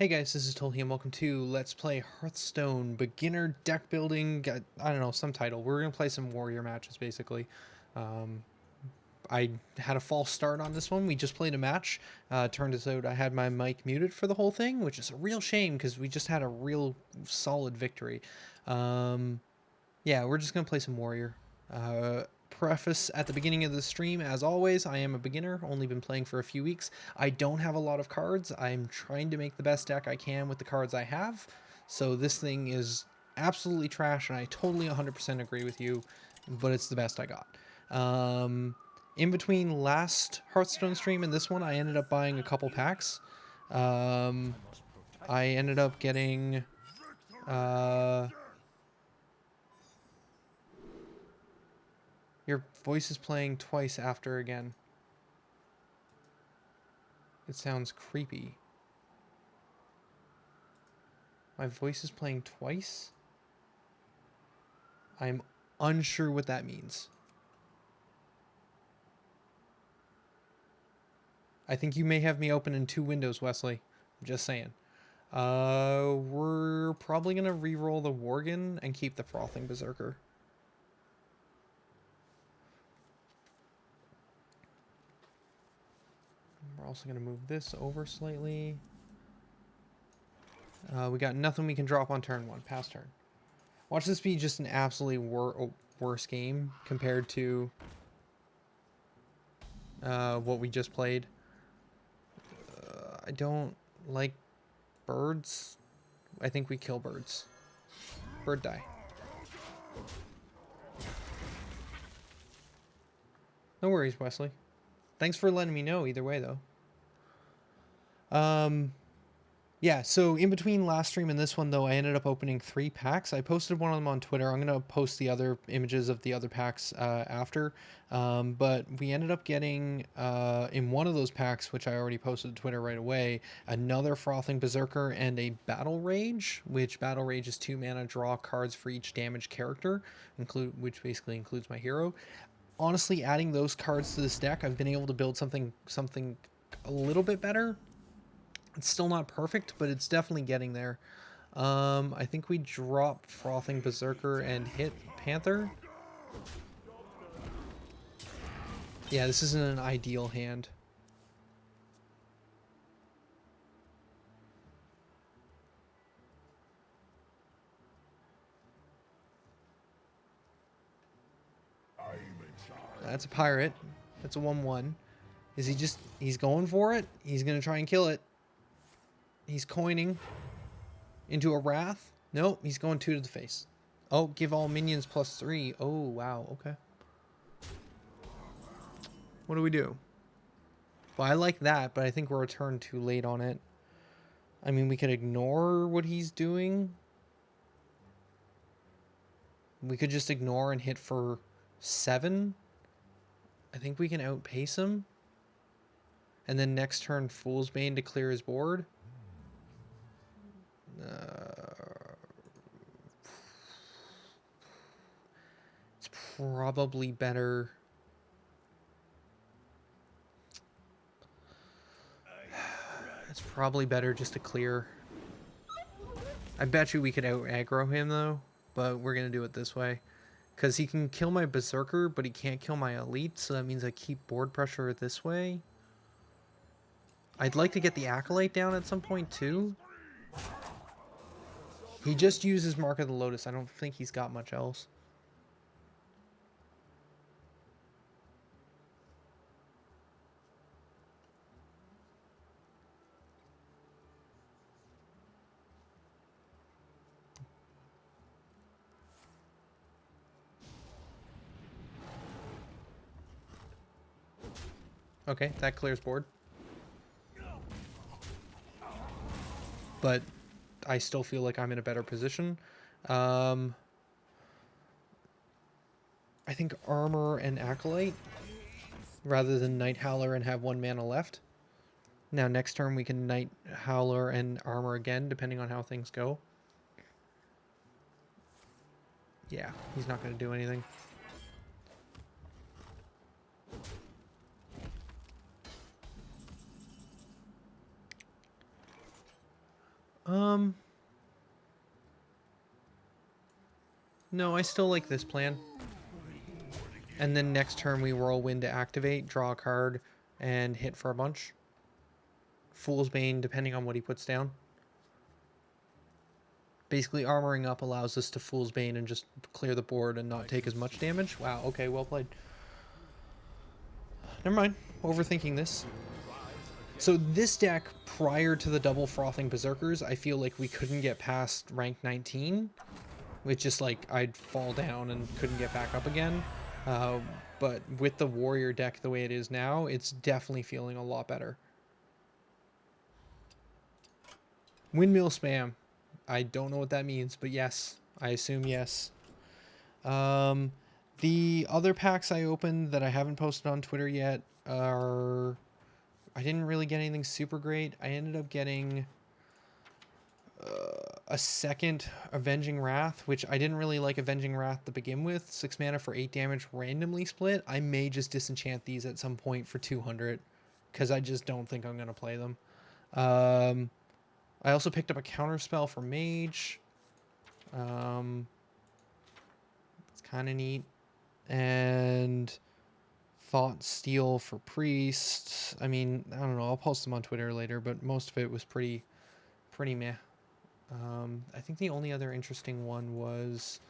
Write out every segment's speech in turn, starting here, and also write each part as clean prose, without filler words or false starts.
Hey guys, this is Tolhi and welcome to Let's Play Hearthstone Beginner Deck Building. I don't know, some title. We're going to play some warrior matches basically. Um, I had a false start on this one. We just played a match. Turned out I had my mic muted for the whole thing, which is a real shame because we just had a real solid victory. Yeah, we're just going to play some warrior. Preface at the beginning of the stream, as always, I am a beginner, only been playing for a few weeks. I don't have a lot of cards. I'm trying to make the best deck I can with the cards I have. So this thing is absolutely trash, and I totally 100% agree with you, but it's the best I got. In between last Hearthstone stream and this one, I ended up buying a couple packs. I ended up getting... Your voice is playing twice after again. It sounds creepy. My voice is playing twice? I'm unsure what that means. I think you may have me open in two windows, Wesley. I'm just saying. We're probably going to re-roll the Worgen and keep the Frothing Berserker. We're also going to move this over slightly. We got nothing we can drop on turn one. Pass turn. Watch this be just an absolutely worse game compared to what we just played. I don't like birds. I think we kill birds. Bird die. No worries, Wesley. Thanks for letting me know either way, though. Yeah, so in between last stream and this one, though, I ended up opening 3 packs. I posted one of them on Twitter. I'm going to post the other images of the other packs after. But we ended up getting, in one of those packs, which I already posted to Twitter right away, another Frothing Berserker and a Battle Rage, which Battle Rage is 2 mana, draw cards for each damaged character, which basically includes my hero. Honestly, adding those cards to this deck, I've been able to build something a little bit better. It's still not perfect, but it's definitely getting there. I think we drop Frothing Berserker and hit Panther. Yeah, this isn't an ideal hand. That's a pirate. That's a 1/1. Is he just... He's going for it? He's going to try and kill it. He's coining into a Wrath. Nope, he's going 2 to the face. Oh, give all minions +3. Oh, wow, okay. What do we do? Well, I like that, but I think we're a turn too late on it. I mean, we could ignore what he's doing. We could just ignore and hit for 7. I think we can outpace him. And then next turn, Fool's Bane to clear his board. It's probably better... It's probably better just to clear. I bet you we could out-aggro him, though. But we're going to do it this way. Because he can kill my Berserker, but he can't kill my Elite. So that means I keep board pressure this way. I'd like to get the Acolyte down at some point, too. He just uses Mark of the Lotus. I don't think he's got much else. Okay, that clears board. But I still feel like I'm in a better position. I think Armor and Acolyte, rather than Night Howler and have 1 mana left. Now next turn we can Night Howler and Armor again, depending on how things go. Yeah, he's not going to do anything. No, I still like this plan. And then next turn we Whirlwind to activate, draw a card, and hit for a bunch. Fool's Bane, depending on what he puts down. Basically, armoring up allows us to Fool's Bane and just clear the board and not take as much damage. Wow, okay, well played. Never mind, overthinking this. So this deck, prior to the double frothing Berserkers, I feel like we couldn't get past rank 19. It's just like I'd fall down and couldn't get back up again. But with the warrior deck the way it is now, it's definitely feeling a lot better. Windmill spam. I don't know what that means, but yes. I assume yes. The other packs I opened that I haven't posted on Twitter yet are... I didn't really get anything super great. I ended up getting a second Avenging Wrath, which I didn't really like Avenging Wrath to begin with. 6 mana for 8 damage randomly split. I may just disenchant these at some point for 200 because I just don't think I'm going to play them. I also picked up a counterspell for Mage. It's kind of neat. And Thought Steal for Priest. I mean, I don't know. I'll post them on Twitter later, but most of it was pretty meh. I think the only other interesting one was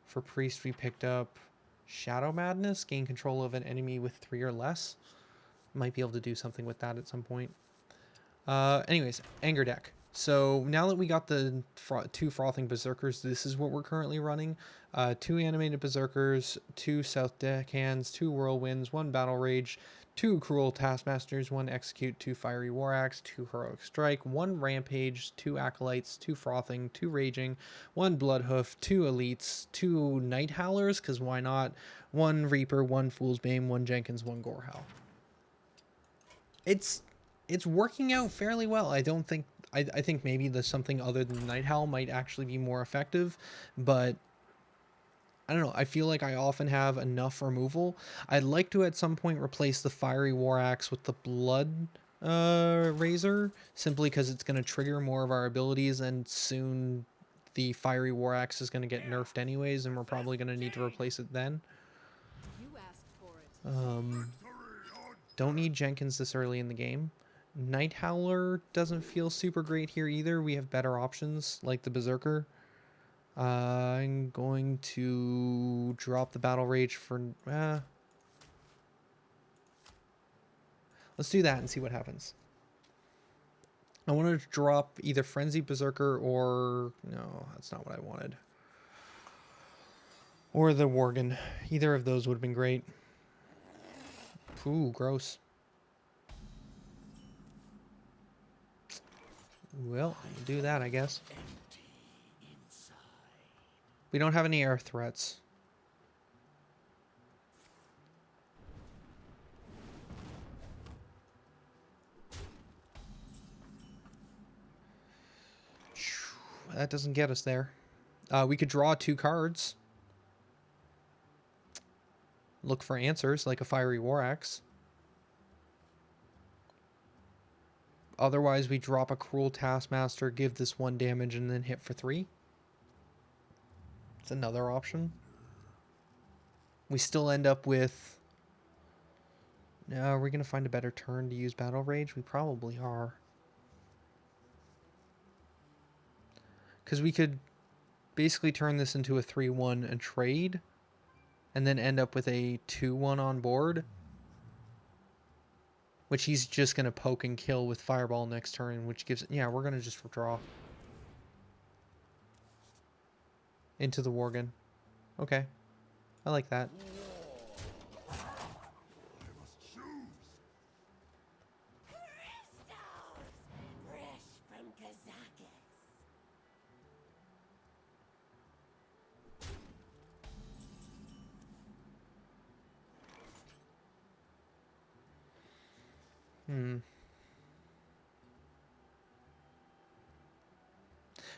for Priest we picked up Shadow Madness. Gain control of an enemy with 3 or less. Might be able to do something with that at some point. Anyways, Anger deck. So now that we got the 2 Frothing Berserkers, this is what we're currently running. 2 Animated Berserkers, 2 South Deckhands, 2 Whirlwinds, 1 Battle Rage, 2 Cruel Taskmasters, 1 Execute, 2 Fiery War Axe, 2 Heroic Strike, 1 Rampage, 2 Acolytes, 2 Frothing, 2 Raging, 1 Bloodhoof, 2 Elites, 2 Night Howlers, because why not, 1 Reaper, 1 Fool's Bane, 1 Jenkins, 1 Gorehowl. It's working out fairly well. I don't think... I think maybe there's something other than Night Howl might actually be more effective, but I don't know. I feel like I often have enough removal. I'd like to at some point replace the Fiery War Axe with the Blood Razor, simply because it's going to trigger more of our abilities, and soon the Fiery War Axe is going to get nerfed anyways, and we're probably going to need to replace it then. Don't need Jenkins this early in the game. Night Howler doesn't feel super great here either. We have better options like the Berserker. I'm going to drop the Battle Rage for... let's do that and see what happens. I wanted to drop either Frenzy Berserker or... No, that's not what I wanted. Or the Worgen. Either of those would have been great. Ooh, gross. Well, do that, I guess. We don't have any air threats. That doesn't get us there. We could draw 2 cards. Look for answers, like a Fiery War Axe. Otherwise, we drop a Cruel Taskmaster, give this 1 damage, and then hit for 3. It's another option. We still end up with... Now, are we going to find a better turn to use Battle Rage? We probably are. Because we could basically turn this into a 3-1 and trade, and then end up with a 2-1 on board, which he's just going to poke and kill with Fireball next turn, which gives... Yeah, we're going to just withdraw. Into the Worgen. Okay. I like that.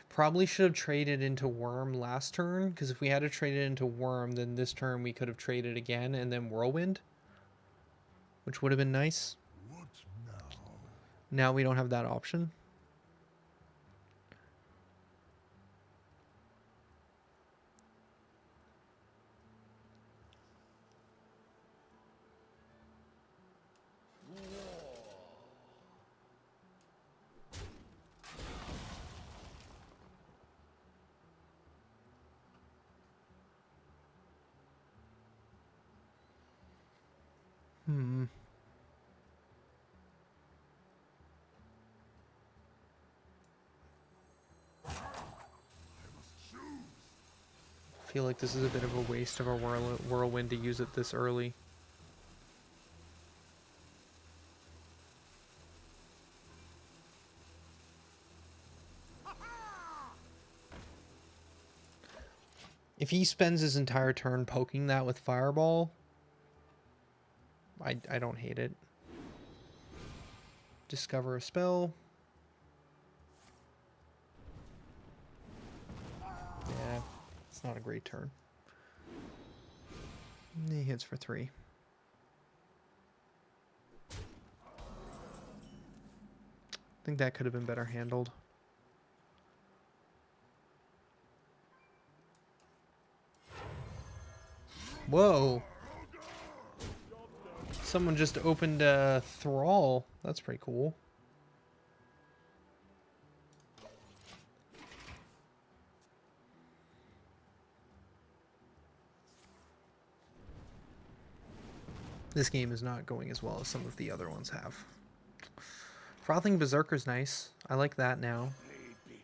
Probably should have traded into Worm last turn, because if we had to trade it into Worm, then this turn we could have traded again and then Whirlwind, which would have been nice. Now we don't have that option. Hmm. I feel like this is a bit of a waste of our whirlwind to use it this early. If he spends his entire turn poking that with Fireball, I don't hate it. Discover a spell. Yeah, it's not a great turn. He hits for 3. I think that could have been better handled. Whoa! Someone just opened a Thrall. That's pretty cool. This game is not going as well as some of the other ones have. Frothing Berserker's nice. I like that now.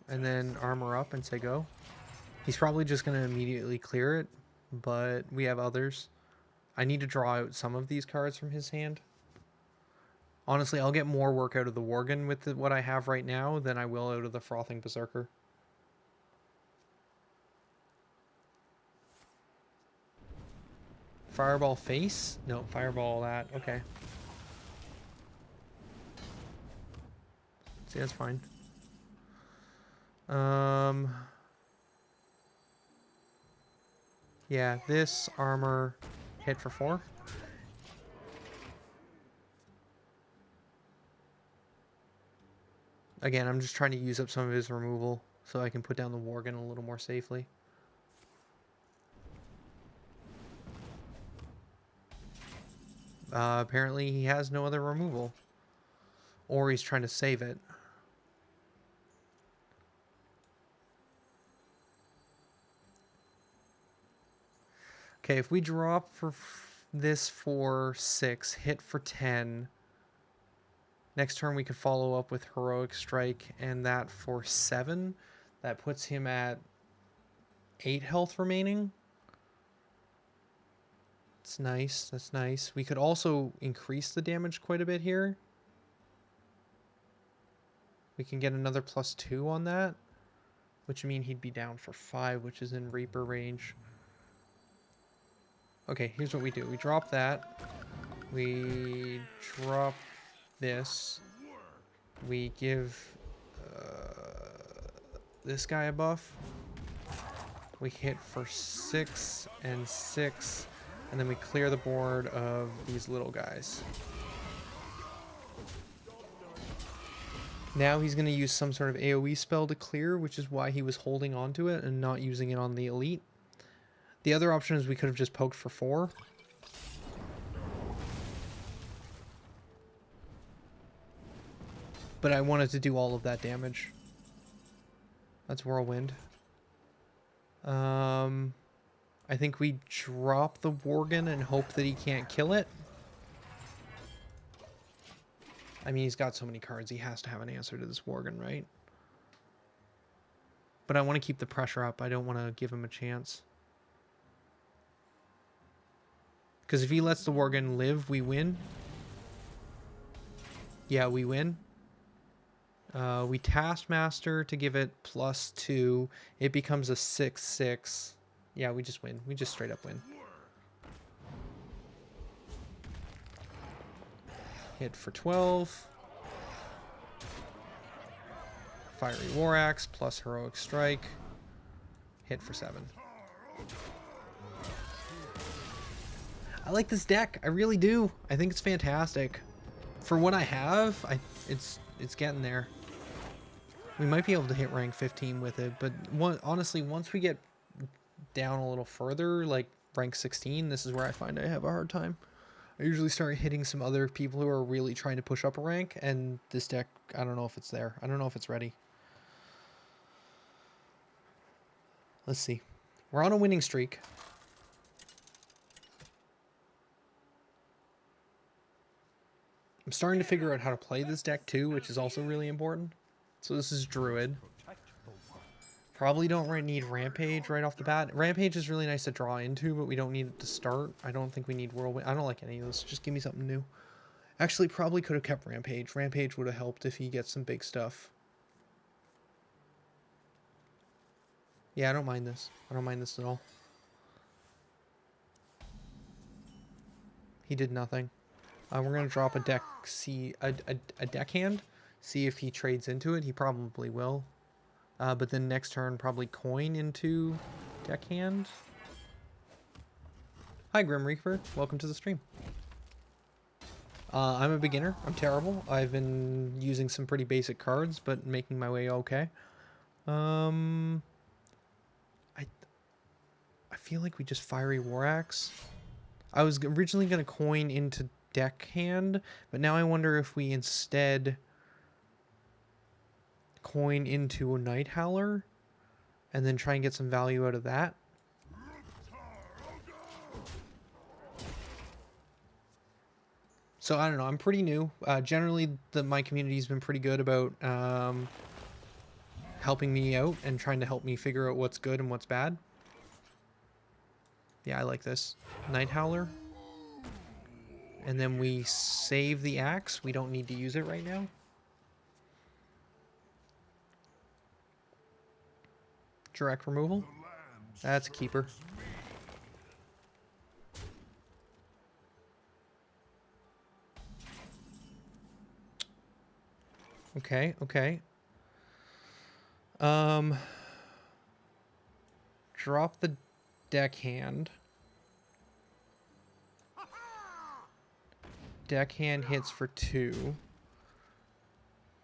And then armor up and say go. He's probably just going to immediately clear it, but we have others. I need to draw out some of these cards from his hand. Honestly, I'll get more work out of the Worgen with what I have right now than I will out of the Frothing Berserker. Fireball face? No, fireball that. Okay. See, that's fine. Yeah, this armor hit for 4. Again, I'm just trying to use up some of his removal so I can put down the Worgen a little more safely. Apparently he has no other removal. Or he's trying to save it. Okay, if we drop for this for 6, hit for 10. Next turn we could follow up with Heroic Strike and that for 7. That puts him at 8 health remaining. That's nice, that's nice. We could also increase the damage quite a bit here. We can get another +2 on that, which means he'd be down for 5, which is in Reaper range. Okay, here's what we do. We drop that. We drop this. We give this guy a buff. We hit for 6 and 6, and then we clear the board of these little guys. Now he's going to use some sort of AoE spell to clear, which is why he was holding on to it and not using it on the elite. The other option is we could have just poked for 4. But I wanted to do all of that damage. That's Whirlwind. I think we drop the Worgen and hope that he can't kill it. I mean, he's got so many cards, he has to have an answer to this Worgen, right? But I want to keep the pressure up. I don't want to give him a chance. Because if he lets the Worgen live, we win. Yeah, we win. We Taskmaster to give it +2. It becomes a 6/6. Yeah, we just win. We just straight up win. Hit for 12. Fiery War Axe plus Heroic Strike. Hit for 7. I like this deck. I really do. I think it's fantastic. For what I have, it's getting there. We might be able to hit rank 15 with it, but honestly, once we get down a little further, like rank 16, this is where I find I have a hard time. I usually start hitting some other people who are really trying to push up a rank, and this deck, I don't know if it's there. I don't know if it's ready. Let's see. We're on a winning streak. I'm starting to figure out how to play this deck too, which is also really important. So this is Druid. Probably don't need Rampage right off the bat. Rampage is really nice to draw into, but we don't need it to start. I don't think we need Whirlwind. I don't like any of those. Just give me something new. Actually, probably could have kept Rampage. Rampage would have helped if he gets some big stuff. Yeah, I don't mind this. I don't mind this at all. He did nothing. We're going to drop a deck, a deckhand. See if he trades into it. He probably will. But then next turn, probably coin into deckhand. Hi, Grim Reaper. Welcome to the stream. I'm a beginner. I'm terrible. I've been using some pretty basic cards, but making my way okay. I feel like we just Fiery War Axe. I was originally going to coin into deckhand, but now I wonder if we instead coin into a Night Howler and then try and get some value out of that. So I don't know. I'm pretty new. Generally, my community's been pretty good about helping me out and trying to help me figure out what's good and what's bad. Yeah, I like this. Night Howler. And then we save the axe. We don't need to use it right now. Direct removal. That's a keeper. Okay, okay. Drop the deckhand. Deckhand hits for 2.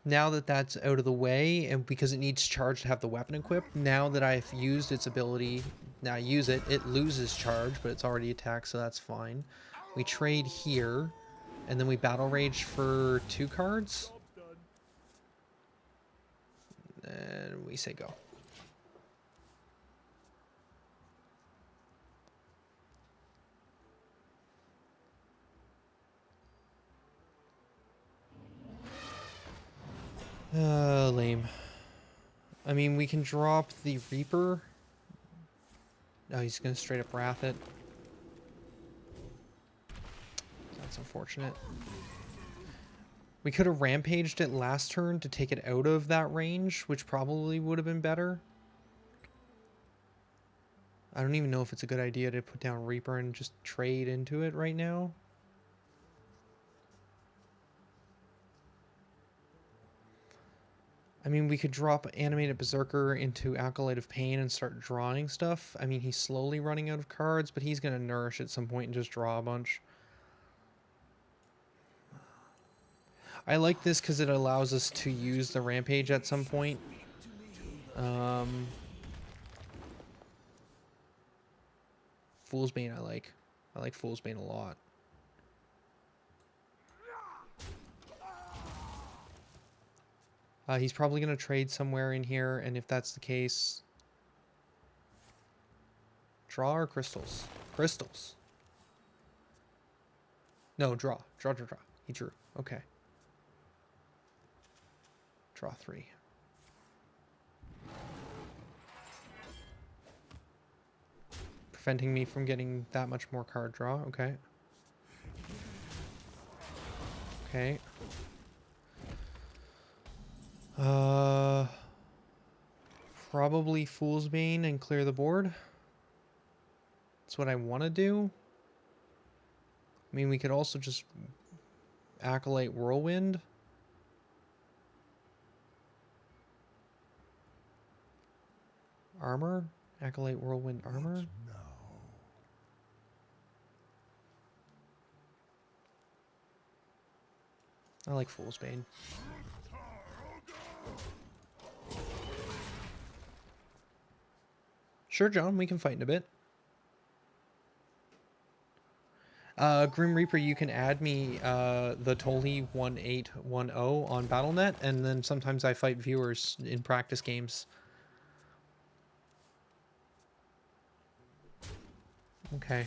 Now that that's out of the way, and because it needs charge to have the weapon equipped, now that I've used its ability, now I use it, it loses charge, but it's already attacked, so that's fine. We trade here, and then we battle rage for 2 cards. And we say go. Lame. I mean, we can drop the Reaper. Oh, he's gonna straight up Wrath it. That's unfortunate. We could have Rampaged it last turn to take it out of that range, which probably would have been better. I don't even know if it's a good idea to put down Reaper and just trade into it right now. I mean, we could drop Animated Berserker into Acolyte of Pain and start drawing stuff. I mean, he's slowly running out of cards, but he's going to nourish at some point and just draw a bunch. I like this because it allows us to use the Rampage at some point. Fool's Bane I like. I like Fool's Bane a lot. He's probably going to trade somewhere in here, and if that's the case... Draw or crystals? Crystals. No, draw. Draw. He drew. Okay. Draw 3. Preventing me from getting that much more card draw. Okay. Okay. Probably Fool's Bane and clear the board. That's what I want to do. I mean, we could also just Acolyte Whirlwind. Armor? Acolyte Whirlwind Armor? I like Fool's Bane. Sure, John, we can fight in a bit. Grim Reaper, you can add me the Tolly1810 on Battle.net, and then sometimes I fight viewers in practice games. Okay.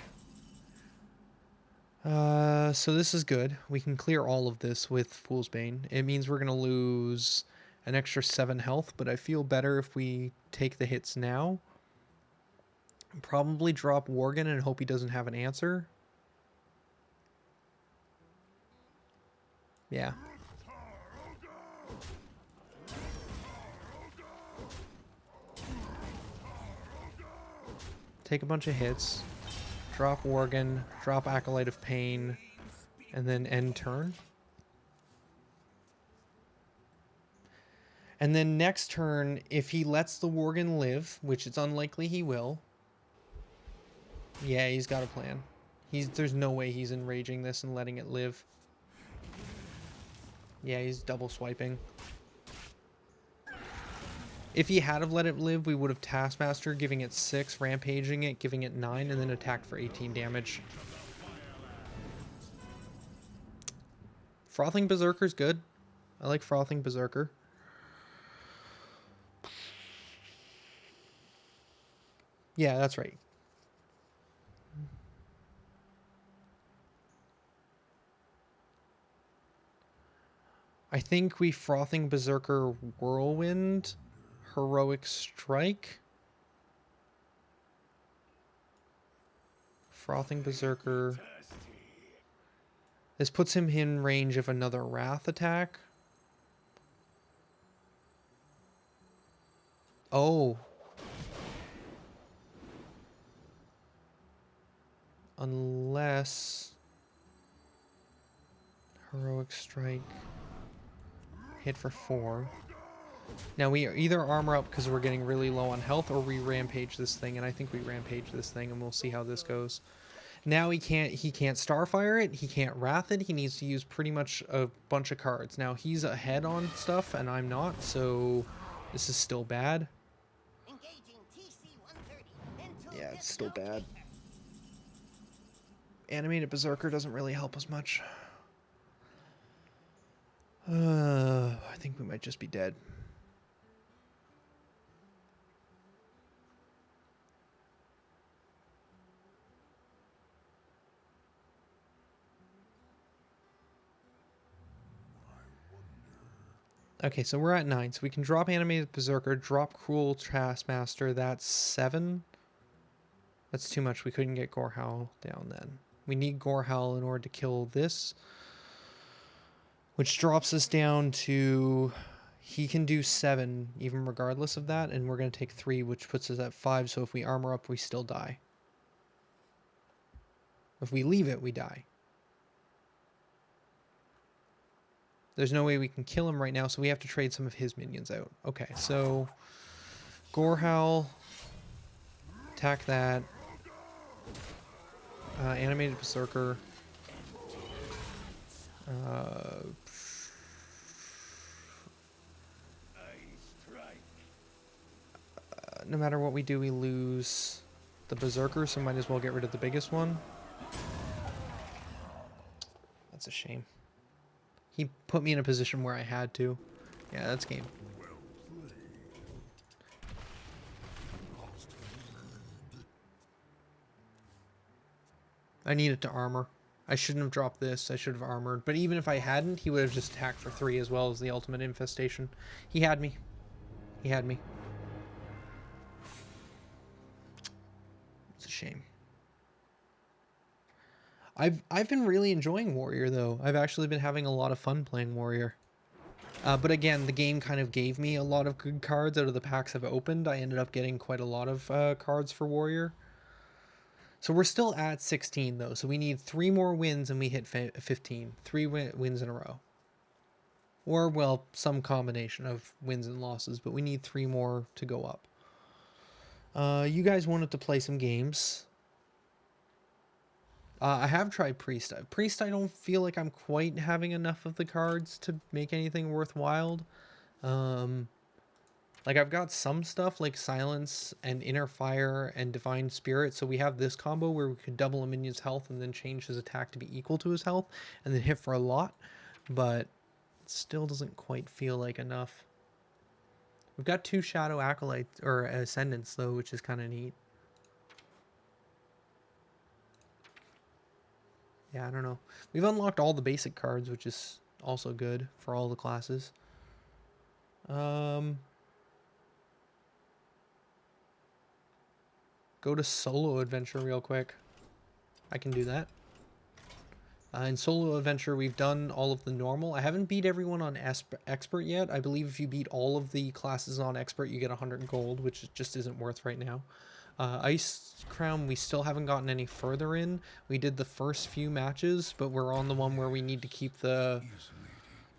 So this is good. We can clear all of this with Fool's Bane. It means we're going to lose an extra 7 health, but I feel better if we take the hits now. Probably drop Worgen and hope he doesn't have an answer. Yeah. Take a bunch of hits. Drop Worgen, drop Acolyte of Pain, and then end turn. And then next turn, if he lets the Worgen live, which it's unlikely he will. Yeah, he's got a plan. There's no way he's enraging this and letting it live. Yeah, he's double swiping. If he had have let it live, we would have Taskmaster, giving it 6, rampaging it, giving it 9, and then attacked for 18 damage. Frothing Berserker's good. I like Frothing Berserker. Yeah, that's right. I think we Frothing Berserker Whirlwind, Heroic Strike. Frothing Berserker. This puts him in range of another Wrath attack. Oh. Unless Heroic Strike hit for 4. Now we either armor up because we're getting really low on health, or we rampage this thing, and I think we rampage this thing, and we'll see how this goes. Now he can't Starfire it, he can't Wrath it, he needs to use pretty much a bunch of cards. Now he's ahead on stuff, and I'm not, so this is still bad. Yeah, it's still bad. Animated Berserker doesn't really help us much. I think we might just be dead. Okay, so we're at 9. So we can drop Animated Berserker, drop Cruel Taskmaster. That's 7. That's too much. We couldn't get Gorehowl down then. We need Gorehowl in order to kill this, which drops us down to... He can do 7 even regardless of that, and we're going to take 3, which puts us at 5. So if we armor up, we still die. If we leave it, we die. There's no way we can kill him right now, so we have to trade some of his minions out. Okay, so Gorehowl, attack that. Animated Berserker. No matter what we do, we lose the Berserker, so might as well get rid of the biggest one. That's a shame. He put me in a position where I had to. Yeah, that's game. I needed to armor. I shouldn't have dropped this. I should have armored. But even if I hadn't, he would have just attacked for 3 as well as the ultimate infestation. He had me. He had me. It's a shame. I've been really enjoying Warrior, though. I've actually been having a lot of fun playing Warrior. But again, the game kind of gave me a lot of good cards out of the packs I've opened. I ended up getting quite a lot of cards for Warrior. So we're still at 16, though. So we need 3 more wins and we hit 15. 3 wins in a row. Or, well, some combination of wins and losses. But we need 3 more to go up. You guys wanted to play some games. I have tried Priest. Priest, I don't feel like I'm quite having enough of the cards to make anything worthwhile. Like, I've got some stuff like Silence and Inner Fire and Divine Spirit. So we have this combo where we could double a minion's health and then change his attack to be equal to his health and then hit for a lot. But it still doesn't quite feel like enough. We've got 2 Shadow Acolytes, or Ascendants, though, which is kind of neat. Yeah, I don't know. We've unlocked all the basic cards, which is also good for all the classes. Go to solo adventure real quick. I can do that. In solo adventure, we've done all of the normal. I haven't beat everyone on expert yet. I believe if you beat all of the classes on expert, you get 100 gold, which just isn't worth right now. Ice Crown, we still haven't gotten any further in. We did the first few matches, but we're on the one where we need to keep the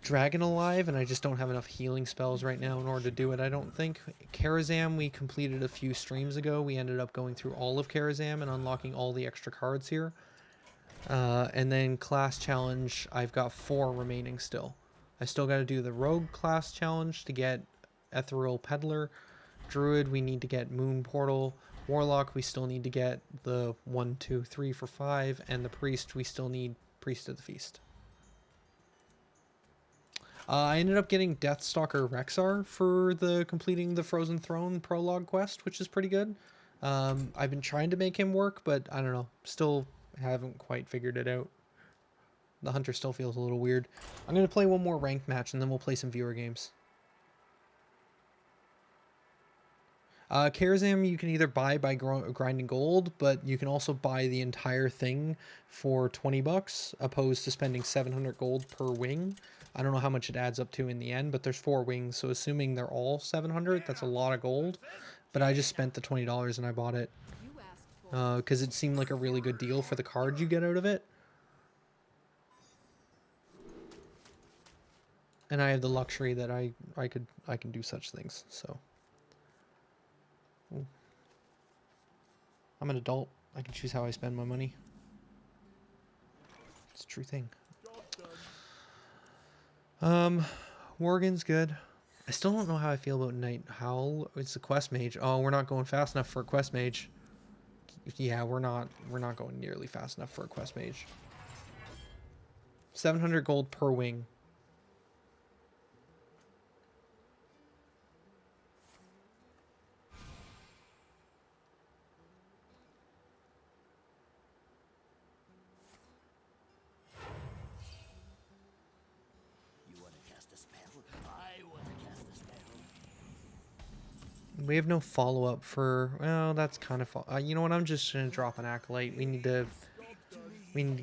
dragon alive, and I just don't have enough healing spells right now in order to do it, I don't think. Karazam, we completed a few streams ago. We ended up going through all of Karazam and unlocking all the extra cards here. And then class challenge, I've got 4 remaining still. I still got to do the rogue class challenge to get ethereal peddler. Druid, we need to get moon portal. Warlock, we still need to get the 1, 2, 3 for 5. And the priest, we still need priest of the feast. I ended up getting Deathstalker Rexar for the completing the Frozen Throne prologue quest, which is pretty good. I've been trying to make him work, but I don't know. Still haven't quite figured it out. The hunter still feels a little weird. I'm going to play one more ranked match, and then we'll play some viewer games. Karazam you can either buy by grinding gold, but you can also buy the entire thing for 20 bucks, opposed to spending 700 gold per wing. I don't know how much it adds up to in the end, but there's 4 wings, so assuming they're all 700, that's a lot of gold. But I just spent the $20 and I bought it because it seemed like a really good deal for the cards you get out of it. And I have the luxury that I can do such things, so. Ooh. I'm an adult. I can choose how I spend my money. It's a true thing. Worgen's good. I still don't know how I feel about Night Howl. It's a quest mage. Oh, we're not going fast enough for a quest mage. Yeah, we're not going nearly fast enough for a quest mage. 700 gold per wing. We have no follow-up for... Well, that's kind of... you know what? I'm just going to drop an Acolyte. We need to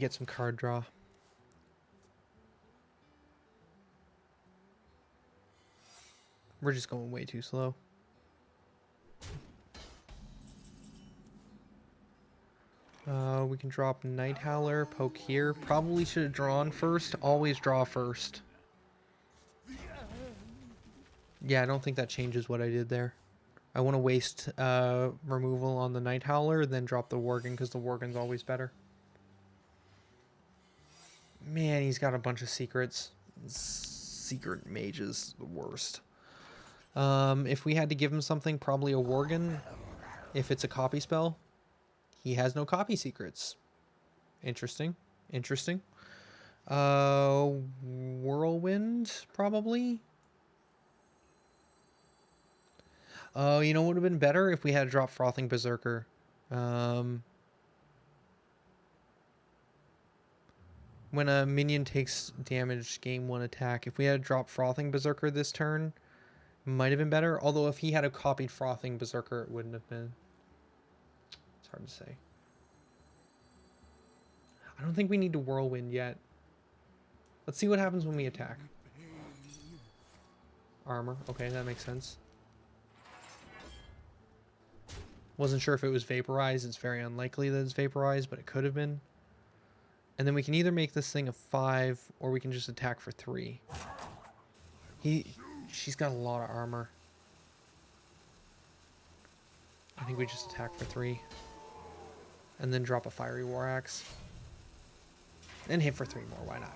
get some card draw. We're just going way too slow. We can drop Night Howler, poke here. Probably should have drawn first. Always draw first. Yeah, I don't think that changes what I did there. I want to waste removal on the Night Howler, then drop the Worgen, because the Worgen's always better. Man, he's got a bunch of secrets. Secret mages, the worst. If we had to give him something, probably a Worgen. If it's a copy spell. He has no copy secrets. Interesting. Interesting. Whirlwind, probably. Oh, you know what would have been better if we had to drop Frothing Berserker. When a minion takes damage, game 1 attack. If we had to drop Frothing Berserker this turn, might have been better. Although if he had a copied Frothing Berserker, it wouldn't have been. It's hard to say. I don't think we need to Whirlwind yet. Let's see what happens when we attack. Armor. Okay, that makes sense. Wasn't sure if it was vaporized. It's very unlikely that it's vaporized, but it could have been. And then we can either make this thing a 5, or we can just attack for 3. She's got a lot of armor. I think we just attack for 3. And then drop a Fiery War Axe. And hit for 3 more, why not?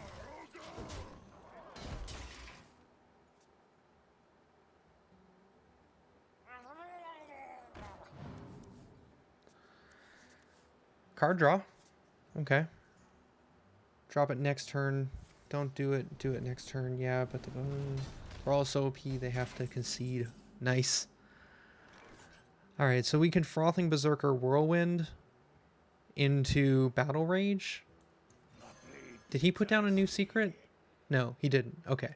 Card draw. Okay. Drop it next turn. Don't do it. Do it next turn. Yeah, but we're all so OP they have to concede. Nice. Alright, so we can Frothing Berserker Whirlwind into Battle Rage. Did he put down a new secret? No, he didn't. Okay.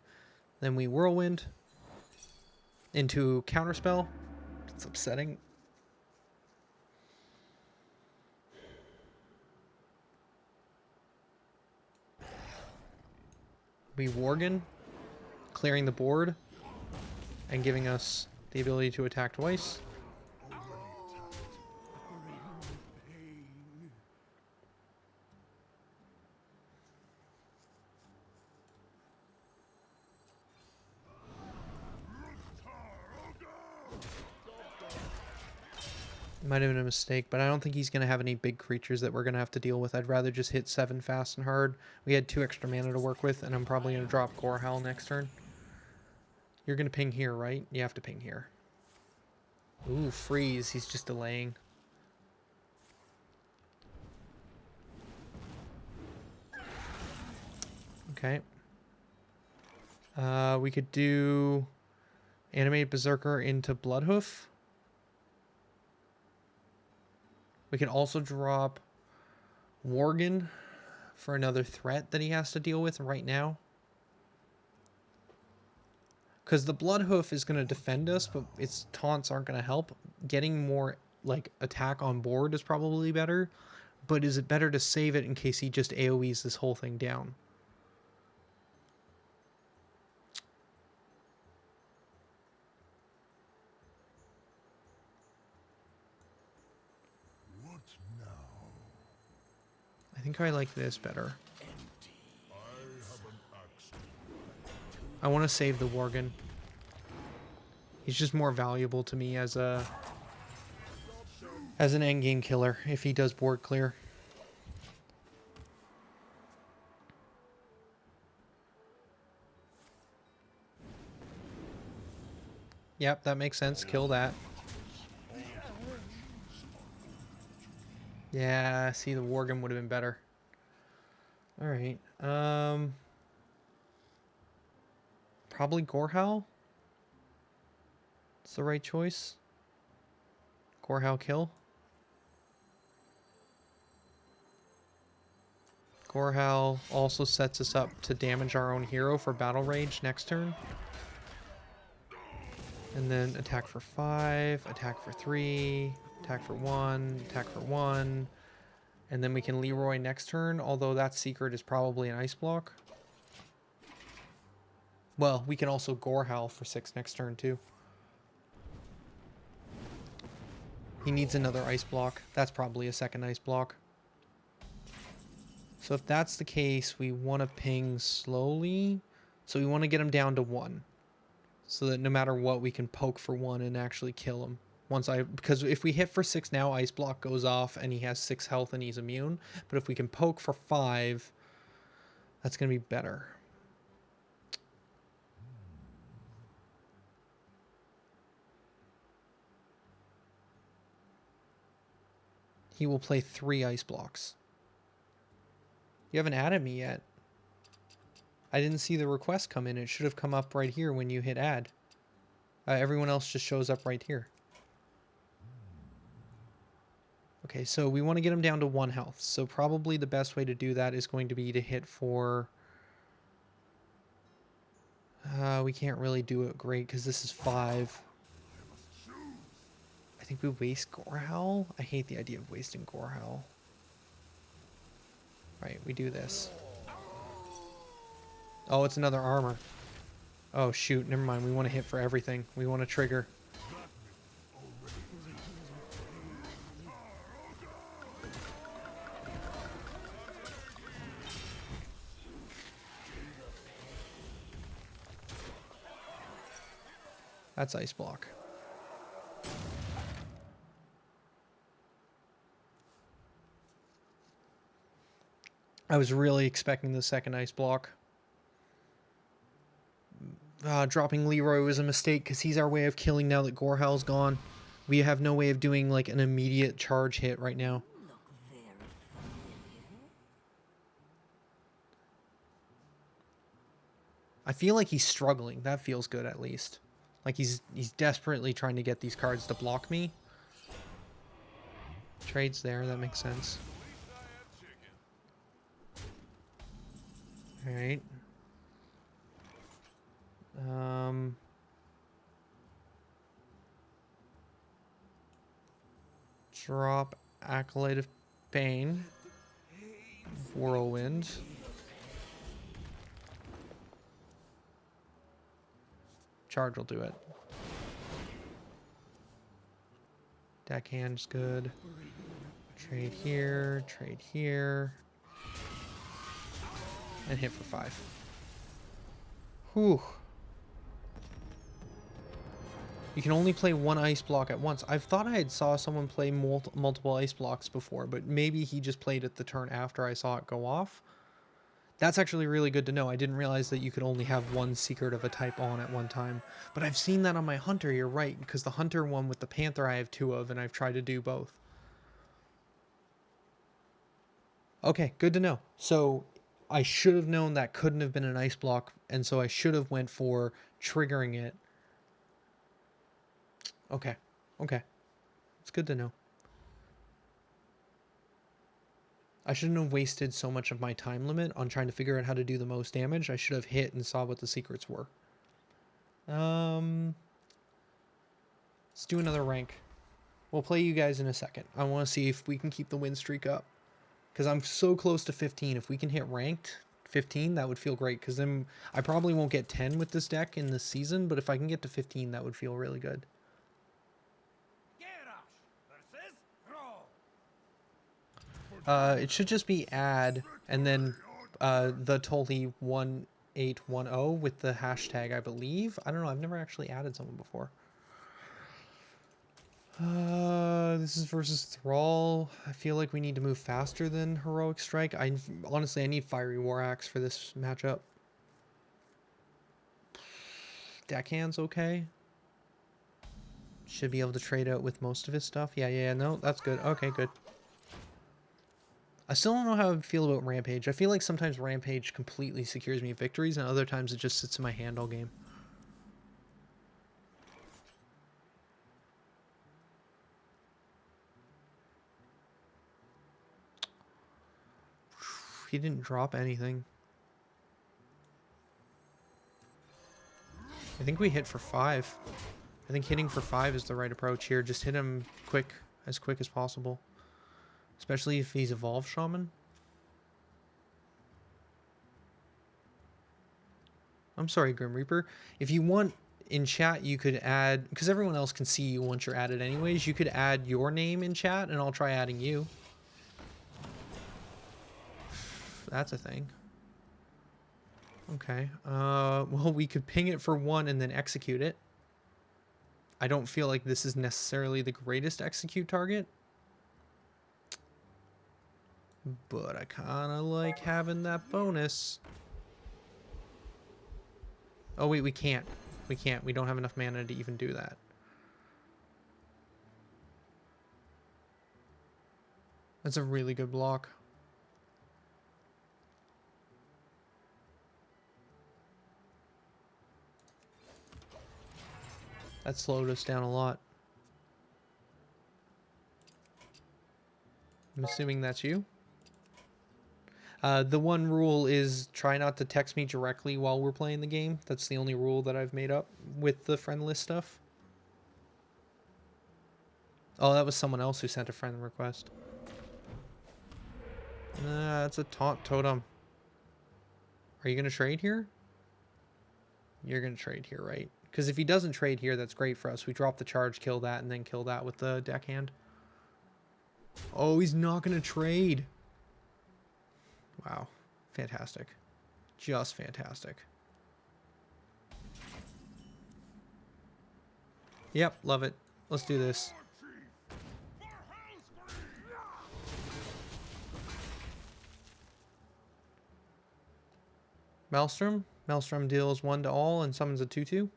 Then we Whirlwind into Counterspell. It's upsetting. We Worgen, clearing the board and giving us the ability to attack twice. Might have been a mistake, but I don't think he's going to have any big creatures that we're going to have to deal with. I'd rather just hit 7 fast and hard. We had 2 extra mana to work with, and I'm probably going to drop Gorehowl next turn. You're going to ping here, right? You have to ping here. Ooh, freeze. He's just delaying. Okay. We could do Animate Berserker into Bloodhoof. We can also drop Worgen for another threat that he has to deal with right now. Because the Bloodhoof is going to defend us, but its taunts aren't going to help. Getting more like attack on board is probably better. But is it better to save it in case he just AoEs this whole thing down? I think I like this better. I want to save the Worgen. He's just more valuable to me as an endgame killer if he does board clear. Yep, that makes sense. Kill that. Yeah, see, the Worgen would have been better. Alright. Probably Gorehowl. It's the right choice. Gorehowl kill. Gorehowl also sets us up to damage our own hero for Battle Rage next turn. And then attack for 5, attack for 3, attack for 1, attack for 1. And then we can Leroy next turn, although that secret is probably an ice block. Well, we can also Gorehowl for 6 next turn too. He needs another ice block. That's probably a second ice block. So if that's the case, we want to ping slowly. So we want to get him down to 1. So that no matter what, we can poke for 1 and actually kill him. Because if we hit for 6 now, ice block goes off and he has 6 health and he's immune. But if we can poke for 5, that's going to be better. He will play 3 ice blocks. You haven't added me yet. I didn't see the request come in. It should have come up right here when you hit add. Everyone else just shows up right here. Okay, so we want to get him down to 1 health. So probably the best way to do that is going to be to hit for... we can't really do it great because this is 5. I think we waste Gorehowl. I hate the idea of wasting Gorehowl. Right, we do this. Oh, it's another armor. Oh, shoot. Never mind. We want to hit for everything. We want to trigger. That's ice block. I was really expecting the second ice block. Dropping Leroy was a mistake because he's our way of killing now that Gorehowl's gone. We have no way of doing like an immediate charge hit right now. I feel like he's struggling. That feels good at least. Like he's desperately trying to get these cards to block me. Trades there, that makes sense. Alright. Drop Acolyte of Pain. Whirlwind. Charge will do it. Deckhand's good. Trade here, and hit for 5. Whew. You can only play one ice block at once. I've thought I had saw someone play multiple ice blocks before, but maybe he just played it the turn after I saw it go off. That's actually really good to know. I didn't realize that you could only have one secret of a type on at one time. But I've seen that on my Hunter, you're right, because the Hunter one with the Panther I have 2 of, and I've tried to do both. Okay, good to know. So I should have known that couldn't have been an ice block, and so I should have went for triggering it. Okay, okay. It's good to know. I shouldn't have wasted so much of my time limit on trying to figure out how to do the most damage. I should have hit and saw what the secrets were. Let's do another rank. We'll play you guys in a second. I want to see if we can keep the win streak up. Because I'm so close to 15. If we can hit ranked 15, that would feel great. Because then I probably won't get 10 with this deck in this season. But if I can get to 15, that would feel really good. It should just be add, and then the Tolly 1810 with the hashtag, I believe. I don't know. I've never actually added someone before. This is versus Thrall. I feel like we need to move faster than Heroic Strike. Honestly, I need Fiery War Axe for this matchup. Deckhand's okay. Should be able to trade out with most of his stuff. Yeah, no, that's good. Okay, good. I still don't know how I feel about Rampage. I feel like sometimes Rampage completely secures me victories, and other times it just sits in my hand all game. He didn't drop anything. I think we hit for 5. I think hitting for 5 is the right approach here. Just hit him quick as possible. Especially if he's Evolved Shaman. I'm sorry, Grim Reaper. If you want, in chat, you could add... Because everyone else can see you once you're added anyways. You could add your name in chat, and I'll try adding you. That's a thing. Okay. Well, we could ping it for 1 and then execute it. I don't feel like this is necessarily the greatest execute target. But I kind of like having that bonus. Oh, wait, we can't. We can't. We don't have enough mana to even do that. That's a really good block. That slowed us down a lot. I'm assuming that's you. The one rule is try not to text me directly while we're playing the game. That's the only rule that I've made up with the friend list stuff. Oh, that was someone else who sent a friend request. That's a taunt totem. Are you going to trade here? You're going to trade here, right? Because if he doesn't trade here, that's great for us. We drop the charge, kill that, and then kill that with the deckhand. Oh, he's not going to trade. Wow. Fantastic. Just fantastic. Yep, love it. Let's do this. Maelstrom? Maelstrom deals 1 to all and summons a 2/2.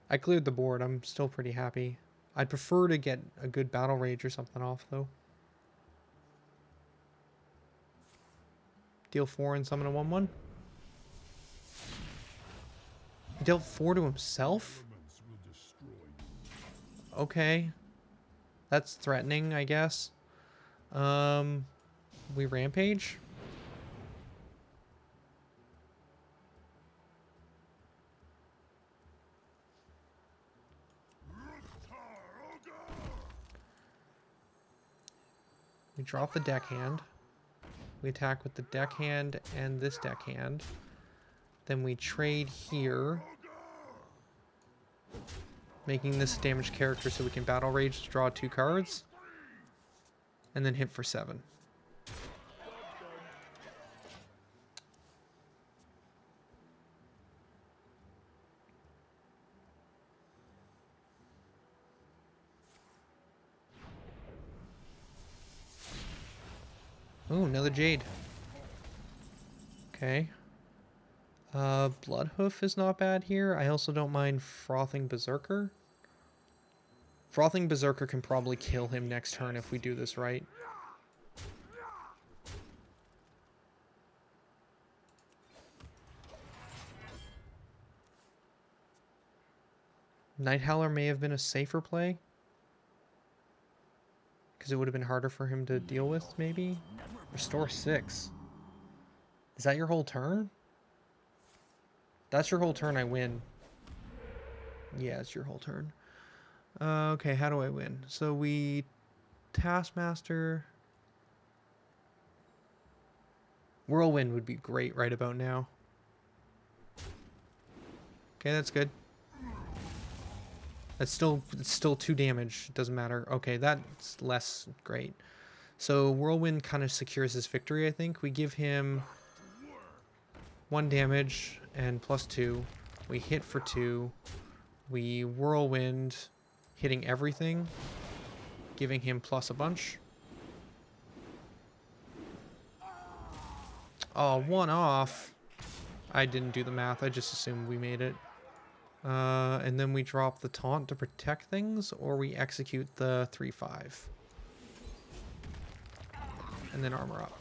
I cleared the board. I'm still pretty happy. I'd prefer to get a good Battle Rage or something off, though. Deal 4 and summon a 1/1. He dealt 4 to himself? Okay. That's threatening, I guess. We Rampage? We drop the deckhand. We attack with the deckhand and this deckhand. Then we trade here, making this a damaged character so we can battle rage to draw 2 cards. And then hit for 7. Oh, another Jade. Okay. Bloodhoof is not bad here. I also don't mind Frothing Berserker. Frothing Berserker can probably kill him next turn if we do this right. Night Howler may have been a safer play. Because it would have been harder for him to deal with, maybe? Restore 6. Is that your whole turn? That's your whole turn, I win. Yeah, it's your whole turn. Okay, how do I win? So we... Taskmaster... Whirlwind would be great right about now. Okay, that's good. It's still 2 damage. It doesn't matter. Okay, that's less great. So Whirlwind kind of secures his victory, I think. We give him 1 damage and +2. We hit for 2. We Whirlwind, hitting everything, giving him plus a bunch. Oh, 1 off. I didn't do the math. I just assumed we made it. And then we drop the taunt to protect things, or we execute the 3/5. And then armor up.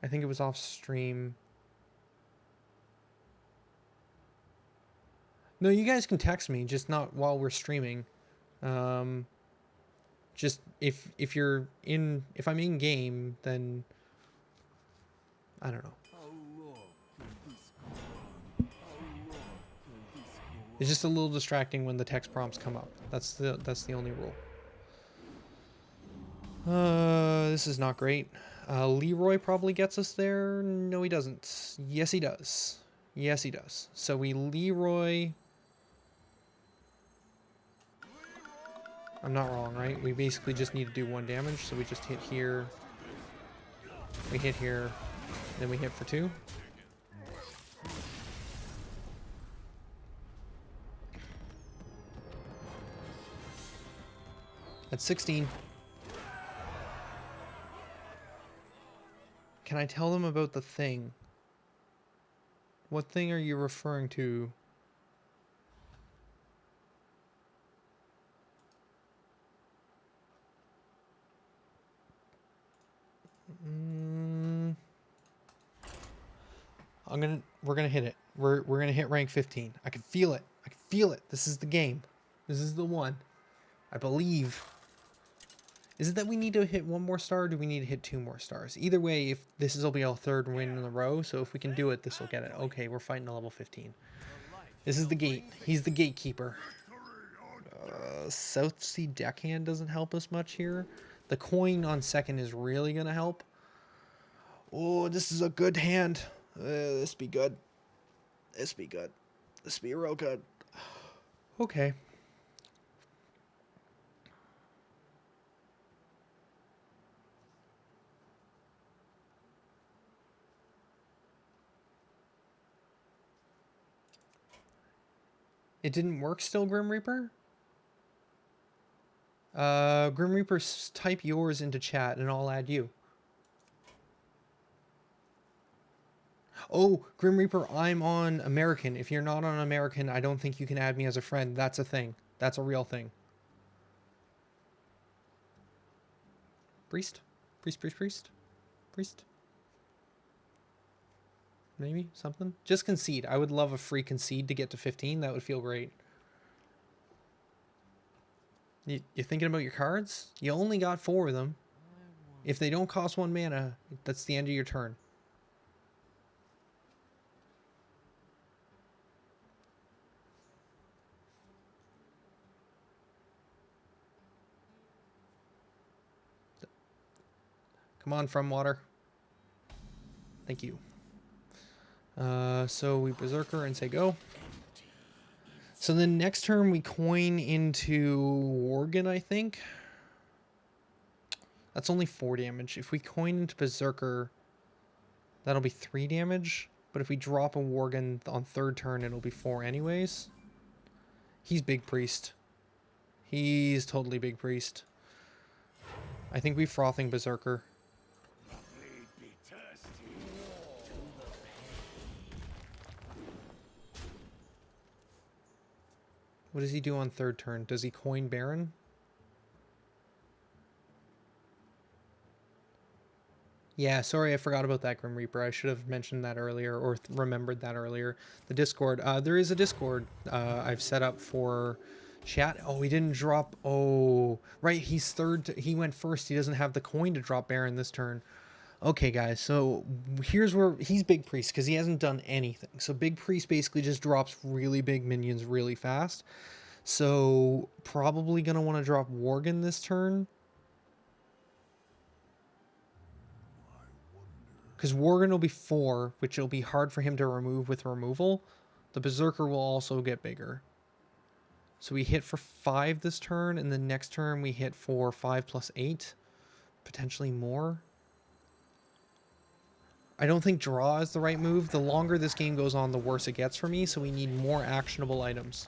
I think it was off stream. No, you guys can text me, just not while we're streaming. Just if I'm in game, then I don't know. It's just a little distracting when the text prompts come up. That's the only rule. This is not great. Leroy probably gets us there. No, he doesn't. Yes, he does. Yes, he does. So we Leroy. I'm not wrong, right? We basically just need to do 1 damage. So we just hit here. We hit here. Then we hit for 2. That's 16. Can I tell them about the thing? What thing are you referring to? We're gonna hit it. We're gonna hit rank 15. I can feel it. I can feel it. This is the game. This is the one. I believe. Is it that we need to hit 1 more star, or do we need to hit 2 more stars? Either way, if this will be our 3rd win in a row, so if we can do it, this will get it. Okay, we're fighting a level 15. This is the gate. He's the gatekeeper. South Sea Deckhand doesn't help us much here. The coin on 2nd is really going to help. Oh, this is a good hand. This be good. This be good. This be real good. Okay. It didn't work still, Grim Reaper? Grim Reaper, type yours into chat and I'll add you. Oh, Grim Reaper, I'm on American. If you're not on American, I don't think you can add me as a friend. That's a thing. That's a real thing. Priest? Priest? Maybe? Something? Just concede. I would love a free concede to get to 15. That would feel great. You thinking about your cards? You only got 4 of them. If they don't cost 1 mana, that's the end of your turn. Come on, from water. Thank you. So we Berserker and say go. So then next turn we coin into Worgen, I think. That's only 4 damage. If we coin into Berserker, that'll be 3 damage. But if we drop a Worgen on 3rd turn, it'll be 4 anyways. He's Big Priest. He's totally Big Priest. I think we Frothing Berserker. What does he do on 3rd turn? Does he coin Baron? Yeah, sorry, I forgot about that, Grim Reaper. I should have mentioned that earlier, or remembered that earlier. The Discord. There is a Discord I've set up for chat. Oh, he didn't drop... Oh, right, he's 3rd. He went 1st. He doesn't have the coin to drop Baron this turn. Okay, guys, so here's where... He's Big Priest, because he hasn't done anything. So Big Priest basically just drops really big minions really fast. So, probably going to want to drop Worgen this turn. Because Worgen will be 4, which will be hard for him to remove with removal. The Berserker will also get bigger. So we hit for 5 this turn, and the next turn we hit for 5 plus 8. Potentially more. I don't think draw is the right move. The longer this game goes on, the worse it gets for me, so we need more actionable items.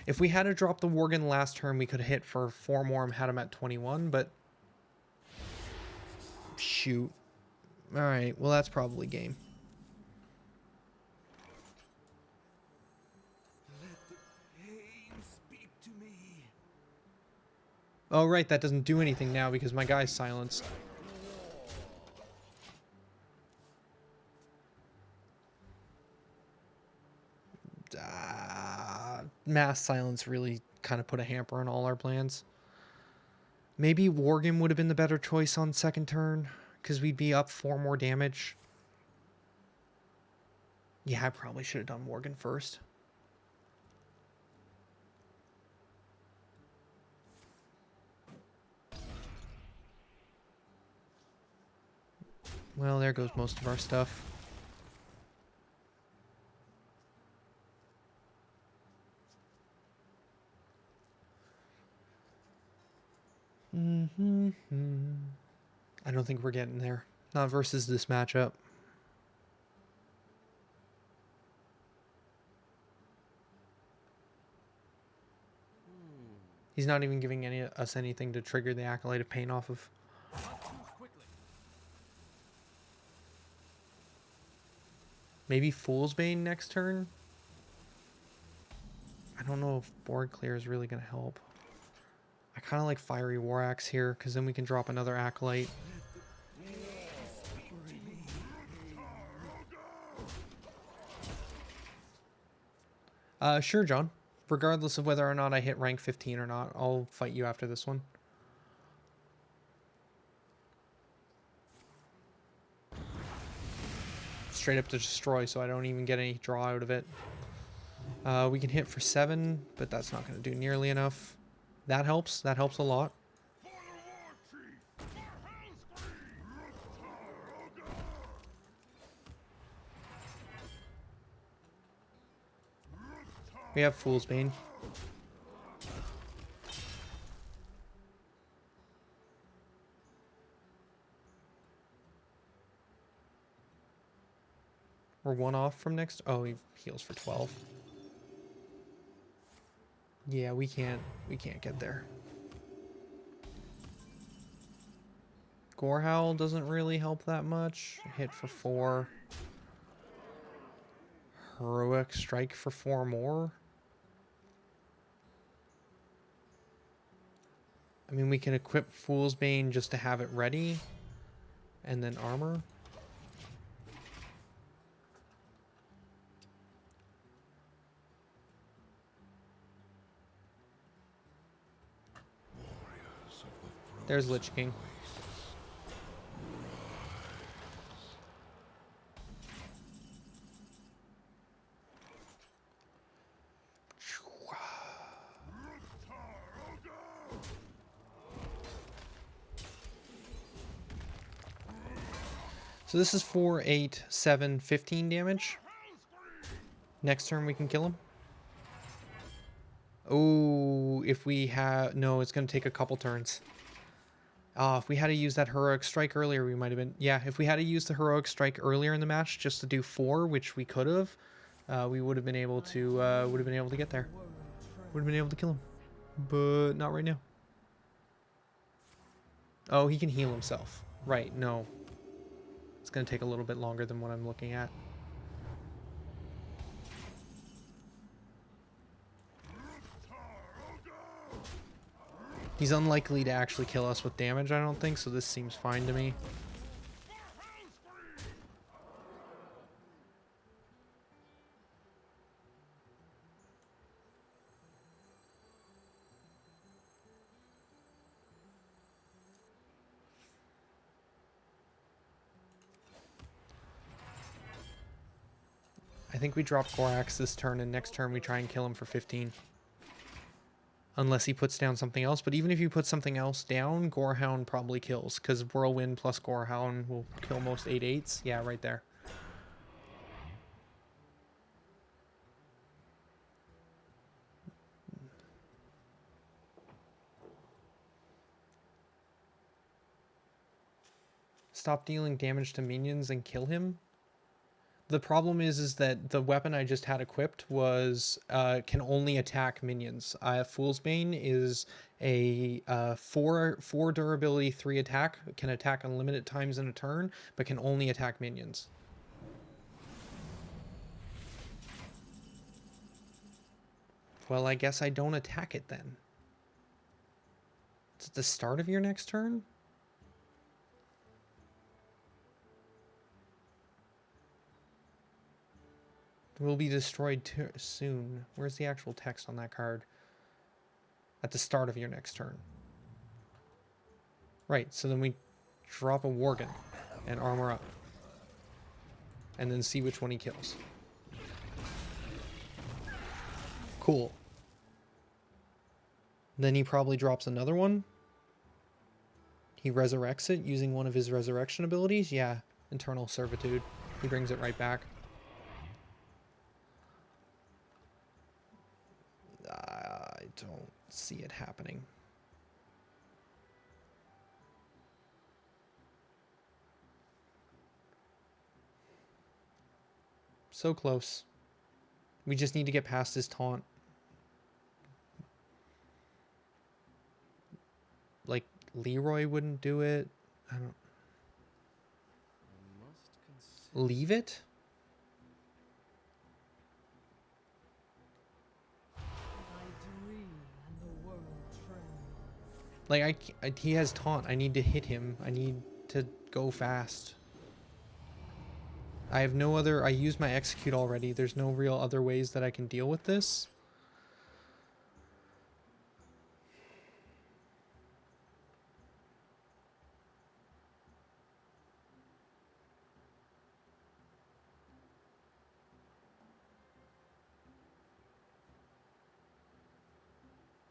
If we had to drop the Worgen last turn, we could hit for 4 more and had him at 21, but... Shoot. Alright, well that's probably game. Oh right, that doesn't do anything now because my guy's silenced. Mass silence really kind of put a hamper on all our plans. Maybe Worgen would have been the better choice on 2nd turn, because we'd be up 4 more damage. Yeah, I probably should have done Worgen first. Well, there goes most of our stuff. I don't think we're getting there. Not versus this matchup. He's not even giving us anything to trigger the Acolyte of Pain off of. Maybe Fool's Bane next turn? I don't know if board clear is really going to help. I kind of like Fiery War Axe here, because then we can drop another Acolyte. Sure, John. Regardless of whether or not I hit rank 15 or not, I'll fight you after this one. Straight up to destroy, so I don't even get any draw out of it. We can hit for 7, but that's not going to do nearly enough. That helps. That helps a lot. We have Fool's Bane. We're 1 off from next. Oh, he heals for 12. Yeah, we can't get there. Gorehowl doesn't really help that much. Hit for 4. Heroic Strike for 4 more. I mean, we can equip Fool's Bane just to have it ready. And then armor. There's Lich King. So this is 4, 8, 7, 15 damage. Next turn we can kill him. Oh, if we have... No, it's going to take a couple turns. If we had to use that heroic strike earlier, we might have been... Yeah, if we had to use the heroic strike earlier in the match just to do 4, which we could have, we would have been able to get there. Would have been able to kill him. But not right now. Oh, he can heal himself. Right, no. It's going to take a little bit longer than what I'm looking at. He's unlikely to actually kill us with damage, I don't think, so this seems fine to me. I think we drop Gorax this turn, and next turn we try and kill him for 15. Unless he puts down something else. But even if you put something else down, Gorehound probably kills. Because Whirlwind plus Gorehound will kill most 8/8s. Yeah, right there. Stop dealing damage to minions and kill him? The problem is that the weapon I just had equipped was can only attack minions. Fool's Bane is a 4 durability, 3 attack. Can attack unlimited times in a turn, but can only attack minions. Well, I guess I don't attack it then. It's at the start of your next turn? Will be destroyed soon. Where's the actual text on that card? At the start of your next turn. Right, so then we drop a Worgen and armor up. And then see which one he kills. Cool. Then he probably drops another one. He resurrects it using one of his resurrection abilities. Yeah, Eternal Servitude. He brings it right back. I don't see it happening. So close. We just need to get past his taunt. Like, Leroy wouldn't do it. I don't... Leave it? Like, he has taunt. I need to hit him. I need to go fast. I have no other... I used my execute already. There's no real other ways that I can deal with this.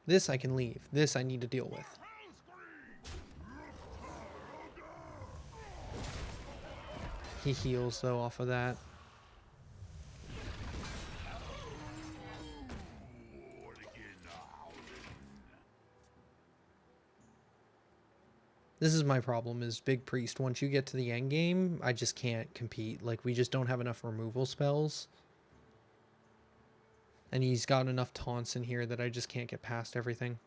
This I can leave. This I need to deal with. He heals, though, off of that. This is my problem, is Big Priest. Once you get to the end game, I just can't compete. Like, we just don't have enough removal spells. And he's got enough taunts in here that I just can't get past everything.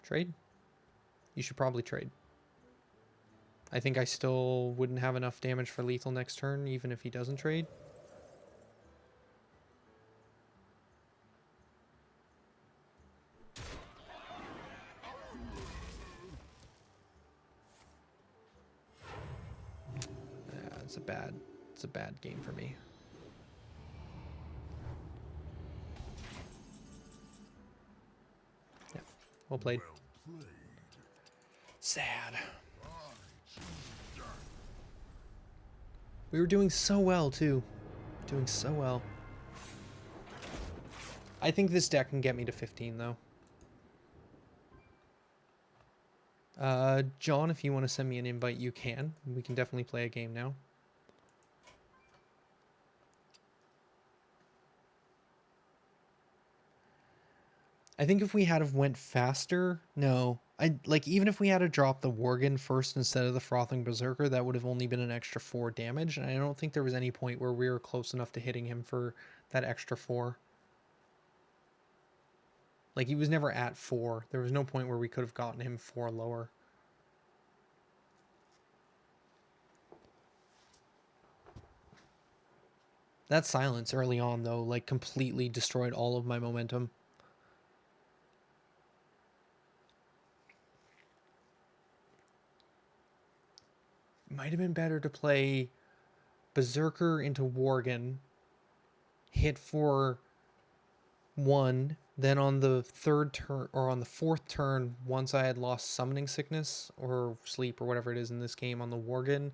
Trade? You should probably trade. I think I still wouldn't have enough damage for lethal next turn, even if he doesn't trade. Yeah, it's a bad game for me. Yeah, well played. Sad. We were doing so well, too. Doing so well. I think this deck can get me to 15, though. John, if you want to send me an invite, you can. We can definitely play a game now. I think if we had have went faster, no. Even if we had to drop the Worgen first instead of the Frothing Berserker, that would have only been an extra 4 damage, and I don't think there was any point where we were close enough to hitting him for that extra 4. Like, he was never at 4. There was no point where we could have gotten him 4 lower. That silence early on, though, like, completely destroyed all of my momentum. Might have been better to play Berserker into Worgen, hit for 1, then on the 3rd turn, or on the 4th turn, once I had lost Summoning Sickness, or Sleep, or whatever it is in this game, on the Worgen,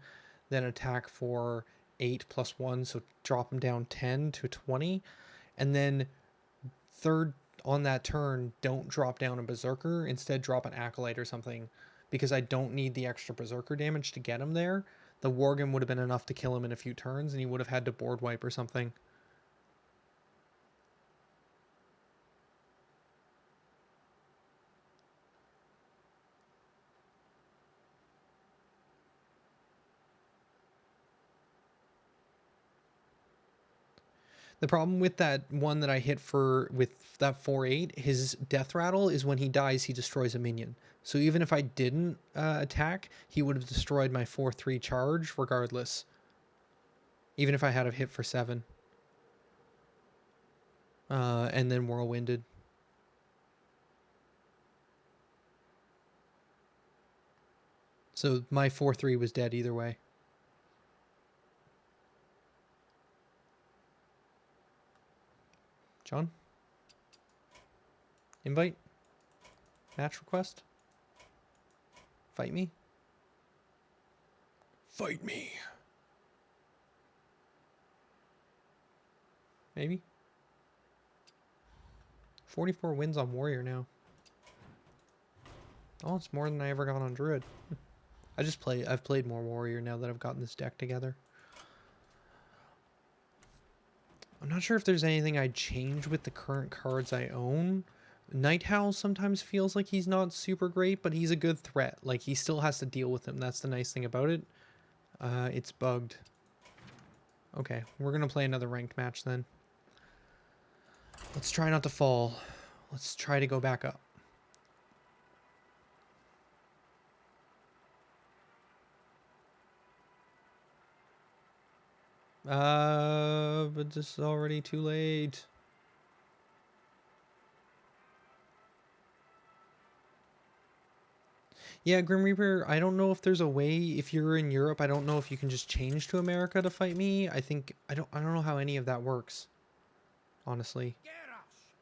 then attack for 8 plus 1, so drop him down 10 to 20, and then 3rd on that turn, don't drop down a Berserker, instead drop an Acolyte or something, because I don't need the extra Berserker damage to get him there. The Worgen would have been enough to kill him in a few turns, and he would have had to board wipe or something. The problem with that one that I hit with that 4/8, his death rattle is when he dies, he destroys a minion. So even if I didn't attack, he would have destroyed my 4/3 charge regardless. Even if I had a hit for 7. And then whirlwinded. So my 4/3 was dead either way. John? Invite? Match request? Fight me? Fight me. Maybe? 44 wins on Warrior now. Oh, it's more than I ever got on Druid. I've played more Warrior now that I've gotten this deck together. I'm not sure if there's anything I'd change with the current cards I own. Night Howl sometimes feels like he's not super great, but he's a good threat. Like, he still has to deal with them. That's the nice thing about it. It's bugged. Okay, we're going to play another ranked match then. Let's try not to fall. Let's try to go back up. But this is already too late. Yeah, Grim Reaper, I don't know if there's a way, if you're in Europe, I don't know if you can just change to America to fight me. I don't know how any of that works. Honestly.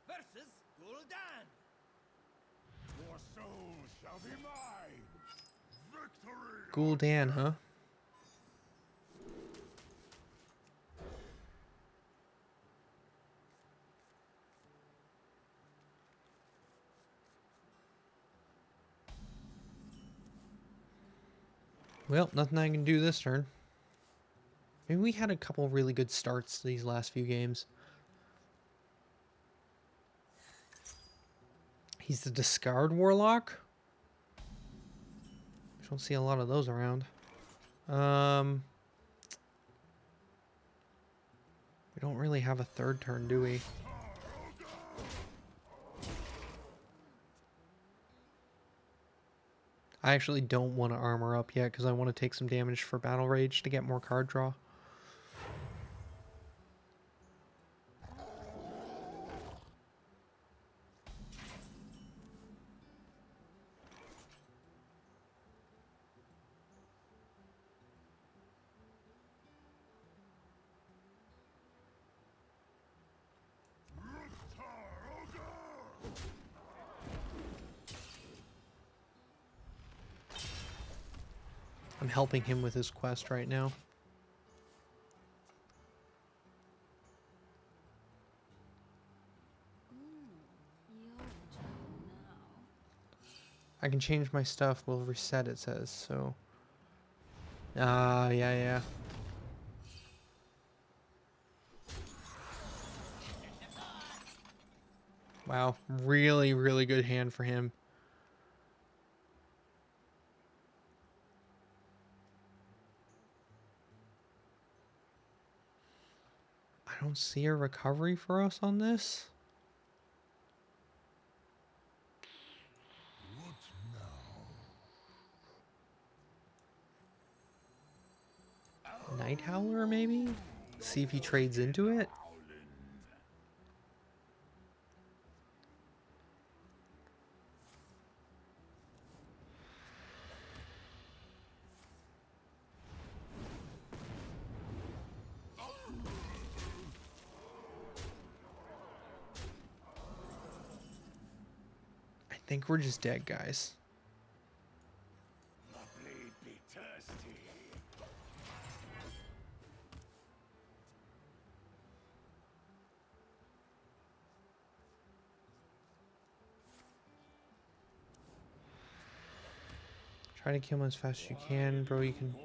Versus Gul'dan. Your soul shall be mine. Victory. Gul'dan, huh? Well, nothing I can do this turn. Maybe we had a couple really good starts these last few games. He's the Discard Warlock? I don't see a lot of those around. We don't really have a 3rd turn, do we? I actually don't want to armor up yet because I want to take some damage for Battle Rage to get more card draw. I'm helping him with his quest right now. I can change my stuff. Will reset, it says. So. Yeah. Wow. Really, really good hand for him. I don't see a recovery for us on this. What now? Night Howler, maybe? See if he trades into it? I think we're just dead, guys. My blade be thirsty. Try to kill him as fast as you can, bro. You can...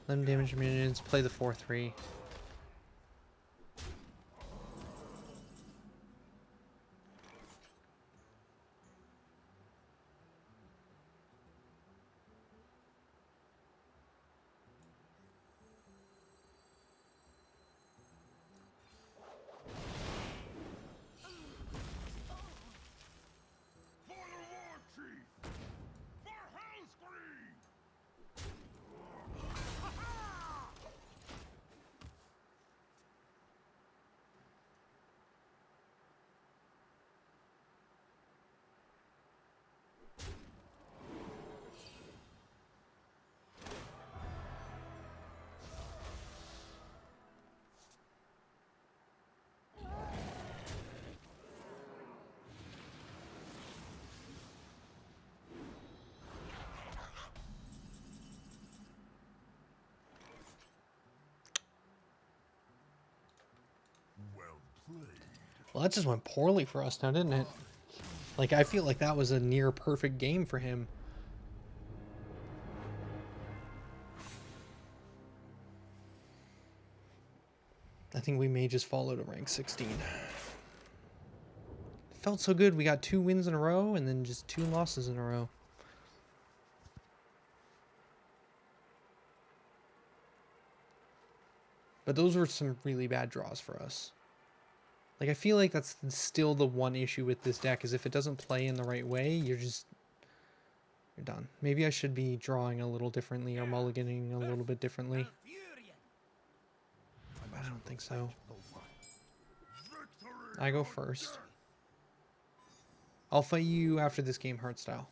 Let him damage your minions. Play the 4-3. For the war chief! For Hellscream! Well played. Well, that just went poorly for us now, didn't it? Like, I feel like that was a near perfect game for him. I think we may just follow to rank 16. Felt so good. We got 2 wins in a row and then just 2 losses in a row. But those were some really bad draws for us. Like, I feel like that's still the one issue with this deck, is if it doesn't play in the right way, you're done. Maybe I should be drawing a little differently or mulliganing a little bit differently. But I don't think so. I go first. I'll fight you after this game, Hearthstone.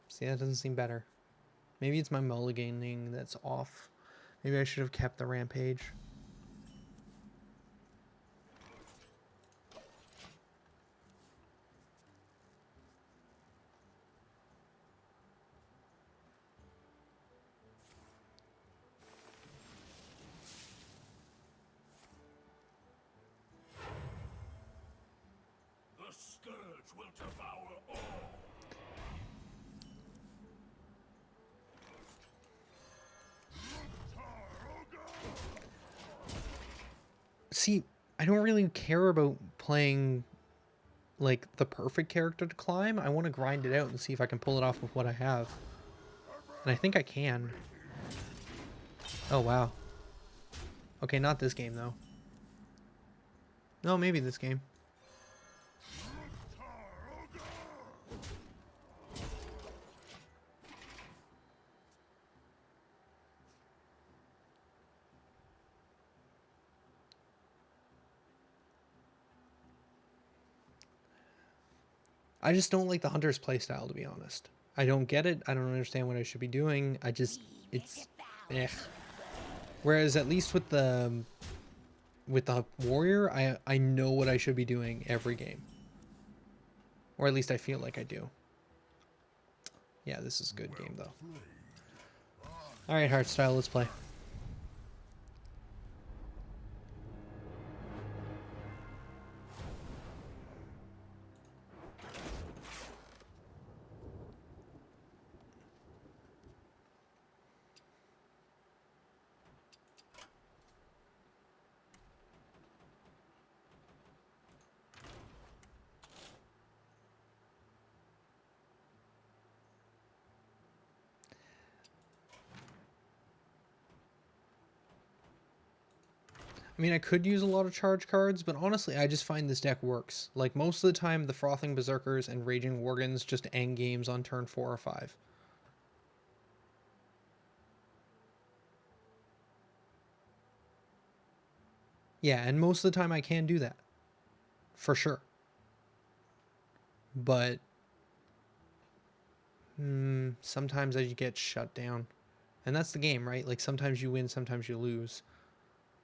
See, that doesn't seem better. Maybe it's my mulliganing that's off. Maybe I should have kept the rampage. The scourge will devour all. See, I don't really care about playing like the perfect character to climb. I want to grind it out and see if I can pull it off with what I have. And I think I can. Oh, wow. Okay, not this game, though. No, maybe this game. I just don't like the Hunter's playstyle, to be honest. I don't get it. I don't understand what I should be doing. It's, eh. Whereas at least with the Warrior, I know what I should be doing every game. Or at least I feel like I do. Yeah, this is a good game, though. Alright, Hearthstone, let's play. I mean, I could use a lot of charge cards, but honestly, I just find this deck works. Like, most of the time, the Frothing Berserkers and Raging Worgens just end games on turn 4 or 5. Yeah, and most of the time I can do that. For sure. But sometimes I get shut down. And that's the game, right? Like, sometimes you win, sometimes you lose.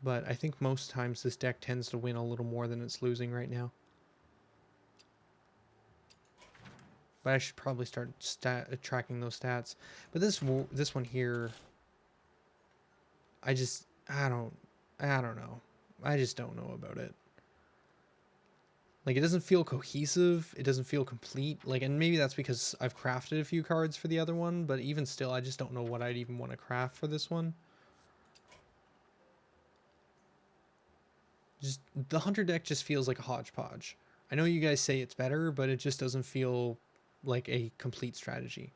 But I think most times this deck tends to win a little more than it's losing right now. But I should probably start tracking those stats. But this one here, I don't know. I just don't know about it. Like, it doesn't feel cohesive. It doesn't feel complete. Like, and maybe that's because I've crafted a few cards for the other one. But even still, I just don't know what I'd even want to craft for this one. Just the Hunter deck just feels like a hodgepodge. I know you guys say it's better, but it just doesn't feel like a complete strategy.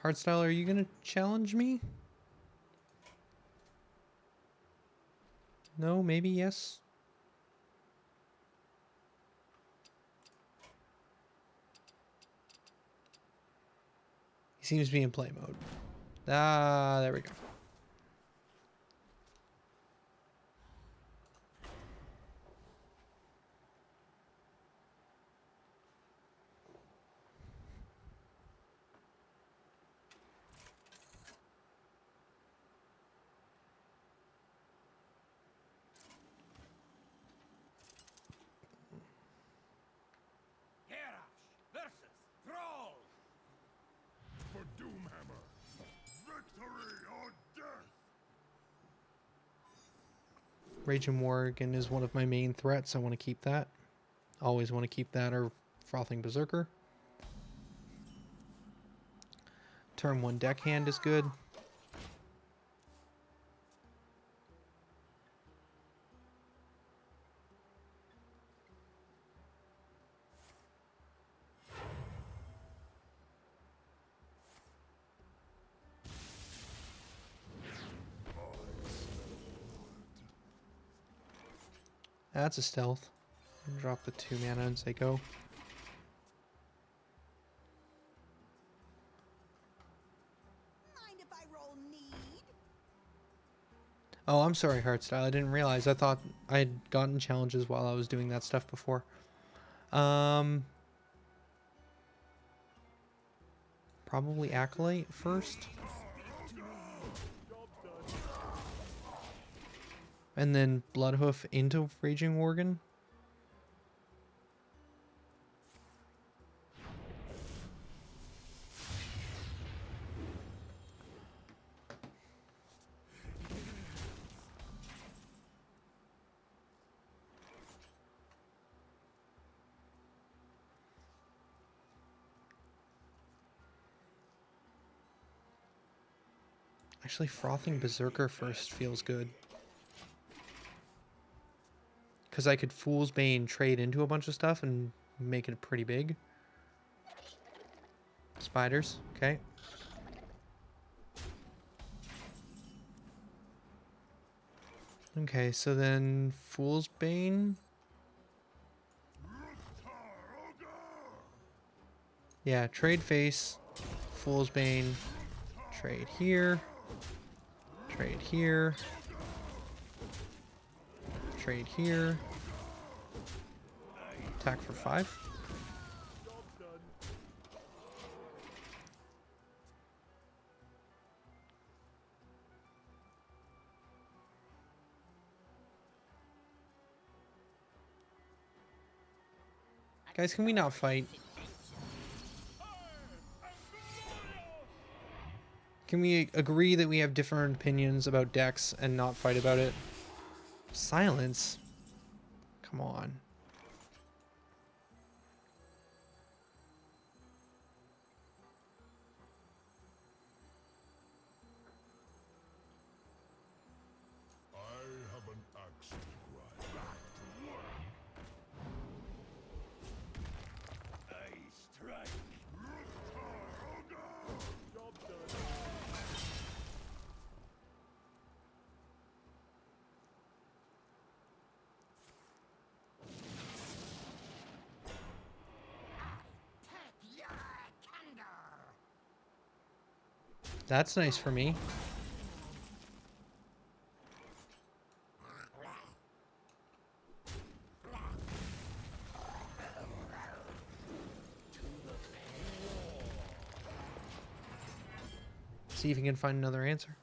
Hardstyle, are you gonna challenge me? No, maybe yes. He seems to be in play mode. Ah, there we go. Garrosh versus Thrall. For Doomhammer. Victory or death. Raging Worgen is one of my main threats. I want to keep that. Always want to keep that or Frothing Berserker. Turn 1 deckhand is good. That's a stealth. Drop the 2 mana and say go. Mind if I roll need? Oh, I'm sorry, Hearthstyle. I didn't realize. I thought I had gotten challenges while I was doing that stuff before. Probably Acolyte first. And then Bloodhoof into Raging Worgen. Actually, Frothing Berserker first feels good. Because I could Fool's Bane trade into a bunch of stuff and make it pretty big. Spiders, okay. Okay, so then Fool's Bane. Yeah, trade face, Fool's Bane, trade here, trade here. Trade here. Attack for 5. Guys, can we not fight? Can we agree that we have different opinions about decks and not fight about it? Silence? Come on. I have an axe to grind. Back to work. I strike. Job done. That's nice for me. See if you can find another answer.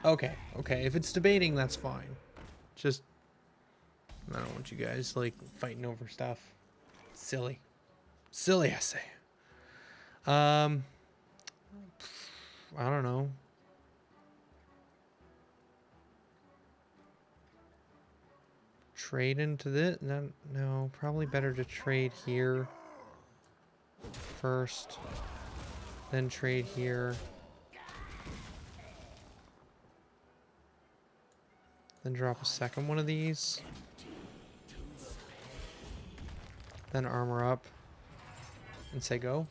Okay, okay. If it's debating, that's fine. Just, I don't want you guys, like, fighting over stuff. Silly. Silly, I say. I don't know. Trade into this? No, no, probably better to trade here first. Then trade here. Then drop a second one of these. Then armor up. And say go.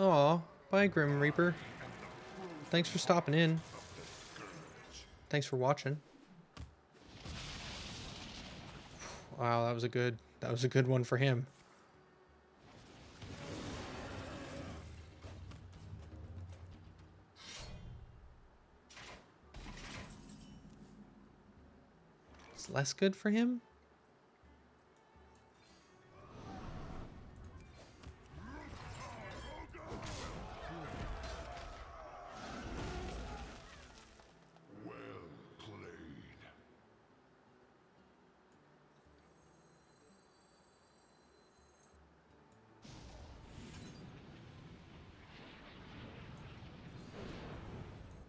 Aw, bye Grim Reaper. Thanks for stopping in. Thanks for watching. Wow, that was a good one for him. It's less good for him? Well played.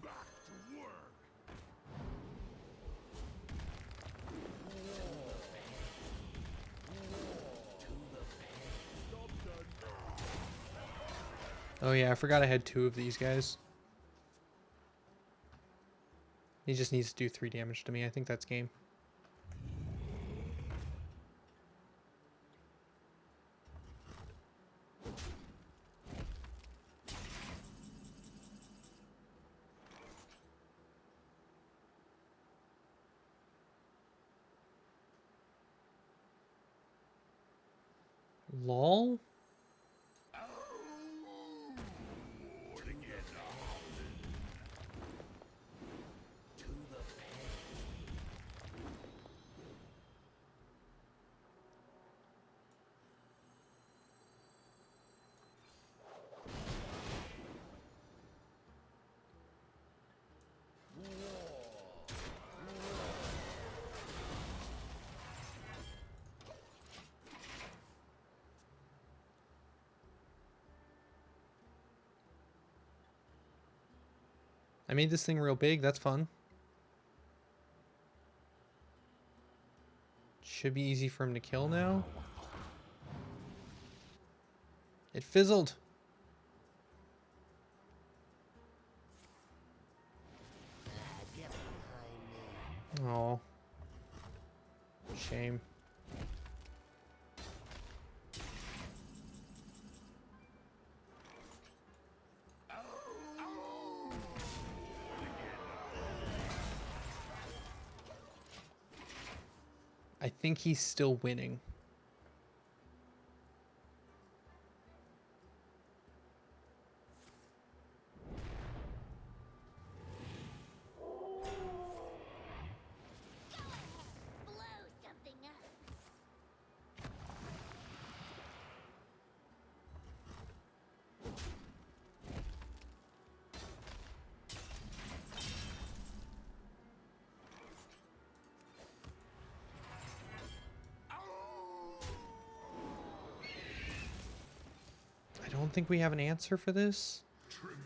Back to work. Oh yeah, I forgot I had 2 of these guys. He just needs to do 3 damage to me. I think that's game. Lol? I made this thing real big. That's fun. Should be easy for him to kill now. It fizzled. Get behind me. Oh. Shame. I think he's still winning. Blow something up. I don't think we have an answer for this. Tremendous.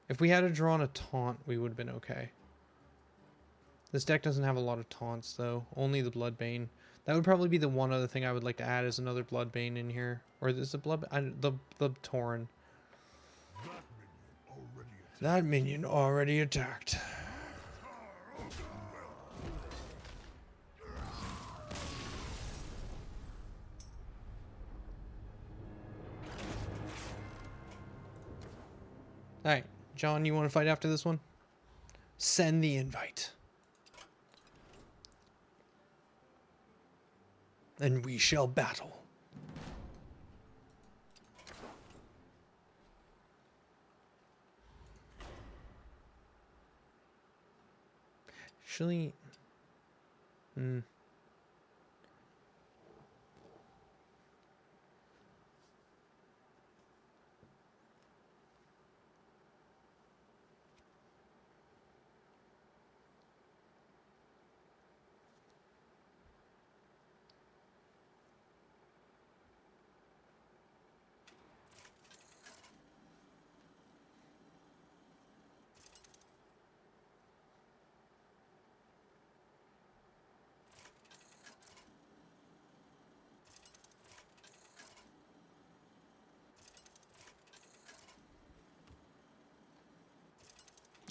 If we had drawn a taunt, we would have been okay. This deck doesn't have a lot of taunts, though. Only the Bloodbane. That would probably be the one other thing I would like to add is another Bloodbane in here. Or is it the Tauren. That minion already attacked. That minion already attacked. Alright, John, you want to fight after this one? Send the invite. And we shall battle. Actually,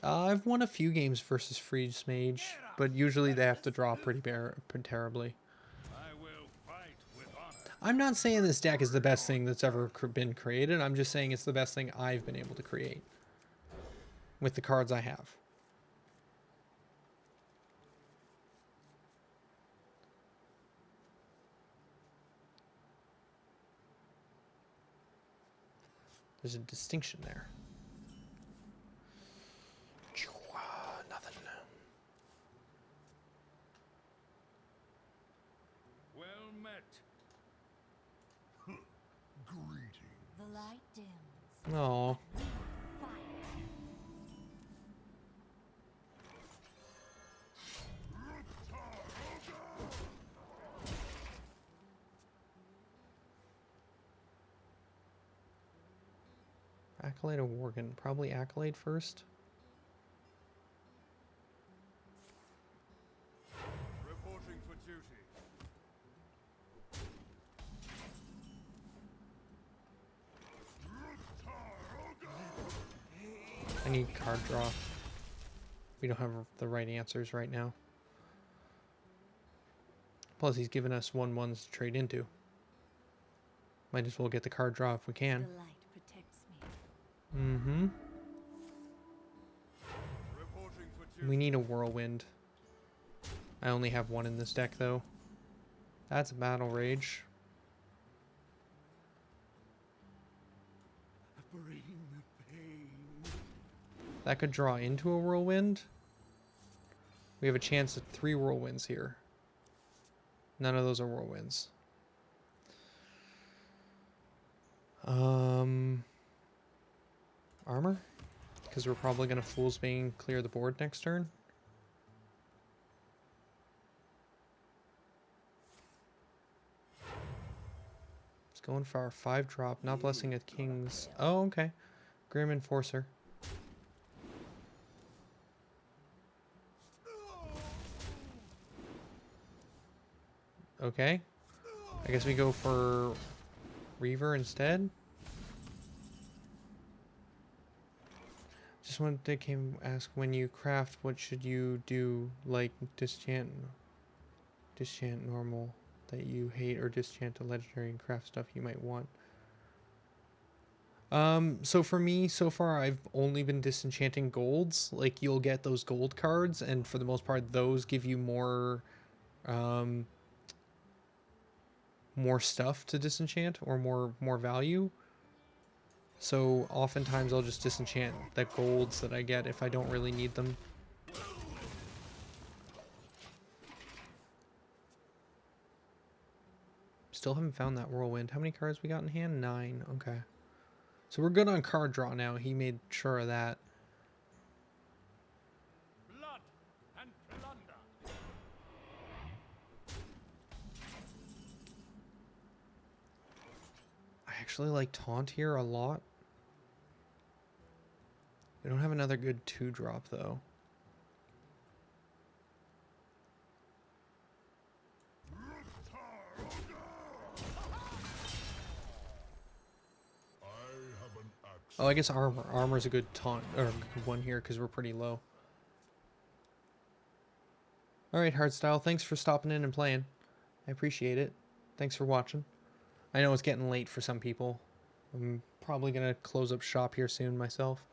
I've won a few games versus Freeze Mage, but usually they have to draw pretty terribly. I will fight with honor. I'm not saying this deck is the best thing that's ever been created. I'm just saying it's the best thing I've been able to create with the cards I have. There's a distinction there. Nothing. Well met. Greetings. The light dims. Oh, Fight. Accolade or Worgen? Probably Accolade first. Reporting for duty. I need card draw. We don't have the right answers right now. Plus, he's given us 1/1s to trade into. Might as well get the card draw if we The can. light protects me. Mm-hmm. Reporting for duty. We need a Whirlwind. I only have one in this deck, though. That's a Battle Rage. Bring the pain. That could draw into a Whirlwind. We have a chance at 3 Whirlwinds here. None of those are Whirlwinds. Armor? Because we're probably going to Fool's Bane clear the board next turn. It's going for our 5-drop, not blessing at Kings. Oh, okay. Grim Enforcer. Okay. I guess we go for Reaver instead. Just wanted to ask, when you craft, what should you do? Like disenchant normal that you hate, or disenchant a legendary and craft stuff you might want. So for me, so far, I've only been disenchanting golds. Like, you'll get those gold cards, and for the most part, those give you more stuff to disenchant, or more value. So oftentimes I'll just disenchant the golds that I get if I don't really need them. Still haven't found that whirlwind. How many cards we got in hand? 9. Okay. So we're good on card draw now. He made sure of that. Blood and plunder. I actually like Taunt here a lot. We don't have another good 2-drop though. Oh, I guess armor. Armor's a good taunt, or good one here because we're pretty low. Alright, Hardstyle, thanks for stopping in and playing. I appreciate it. Thanks for watching. I know it's getting late for some people. I'm probably going to close up shop here soon myself.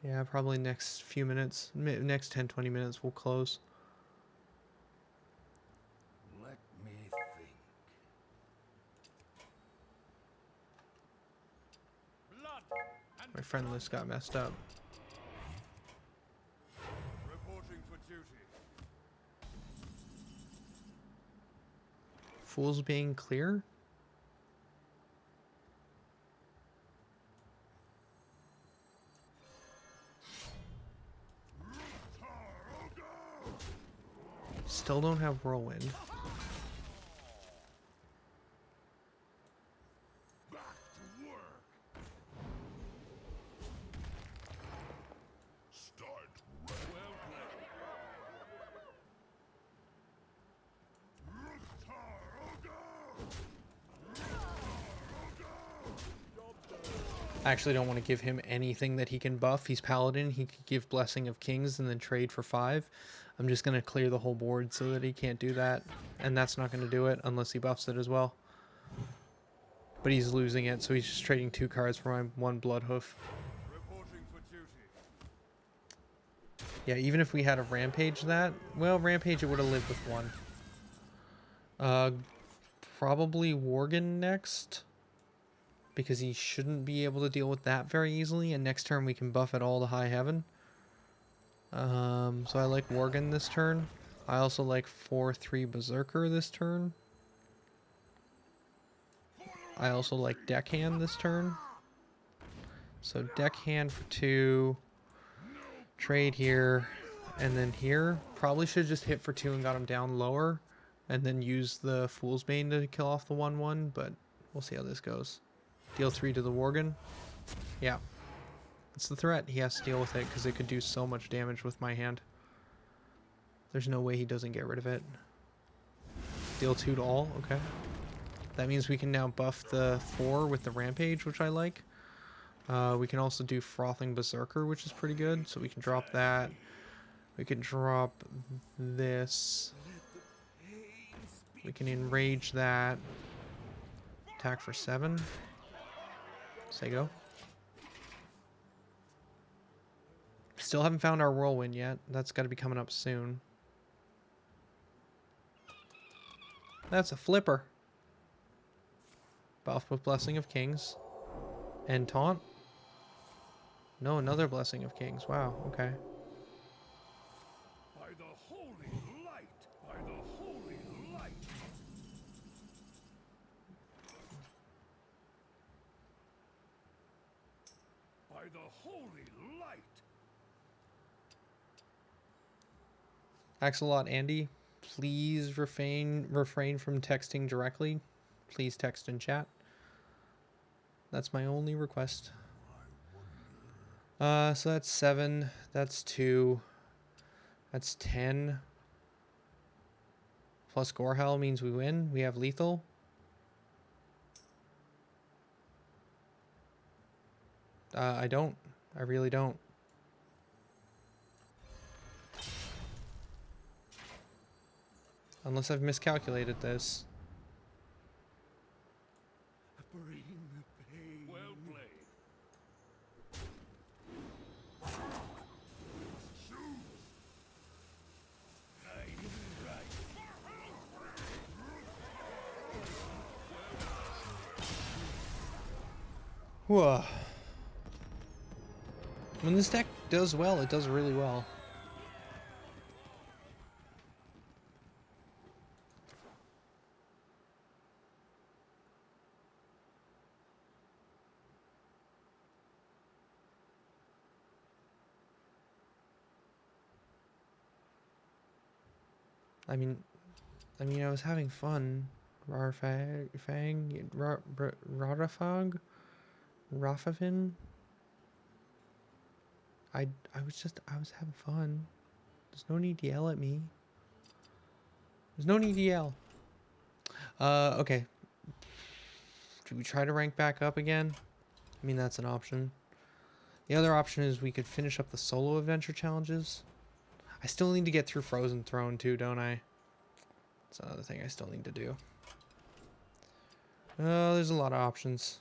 Yeah, probably next few minutes. Next 10-20 minutes we'll close. Let me think. Blood and My friend list got messed up. reporting for duty. Fools being clear? Still don't have whirlwind. Back to work. Start right. Well I actually don't want to give him anything that he can buff. He's Paladin. He could give Blessing of Kings and then trade for 5. I'm just going to clear the whole board so that he can't do that. And that's not going to do it unless he buffs it as well. But he's losing it, so he's just trading 2 cards for my 1 Bloodhoof. reporting for duty. Yeah, even if we had a Rampage that... Well, Rampage it would have lived with 1. Probably Worgen next. Because he shouldn't be able to deal with that very easily. And next turn we can buff it all to High Heaven. So I like Worgen this turn. I also like 4/3 Berserker this turn. I also like Deckhand this turn. So Deckhand for 2. Trade here. And then here. Probably should have just hit for 2 and got him down lower. And then use the Fool's Bane to kill off the 1/1. But we'll see how this goes. Deal 3 to the Worgen. Yeah. It's the threat. He has to deal with it because it could do so much damage with my hand. There's no way he doesn't get rid of it. Deal 2 to all. Okay. That means we can now buff the 4 with the Rampage, which I like. We can also do Frothing Berserker, which is pretty good. So we can drop that. We can drop this. We can enrage that. Attack for 7. Say go. Still haven't found our whirlwind yet. That's got to be coming up soon. That's a flipper. Buff with Blessing of Kings. And taunt. No, another Blessing of Kings. Wow, okay. By the holy light. By the holy light. By the holy light. Axolot Andy, please refrain from texting directly. Please text in chat. That's my only request. So that's 7. That's 2. That's 10. Plus Gorehell means we win. We have lethal. I don't. I really don't. Unless I've miscalculated this. Bring the pain. Well played. Shoes. Right. Whoa. When this deck does well, it does really well. I mean, I was having fun. Rarfang, Rarafag, Rafavin. I was having fun. There's no need to yell at me. There's no need to yell. Okay. Do we try to rank back up again? I mean, that's an option. The other option is we could finish up the solo adventure challenges. I still need to get through Frozen Throne too, don't I? That's another thing I still need to do. There's a lot of options.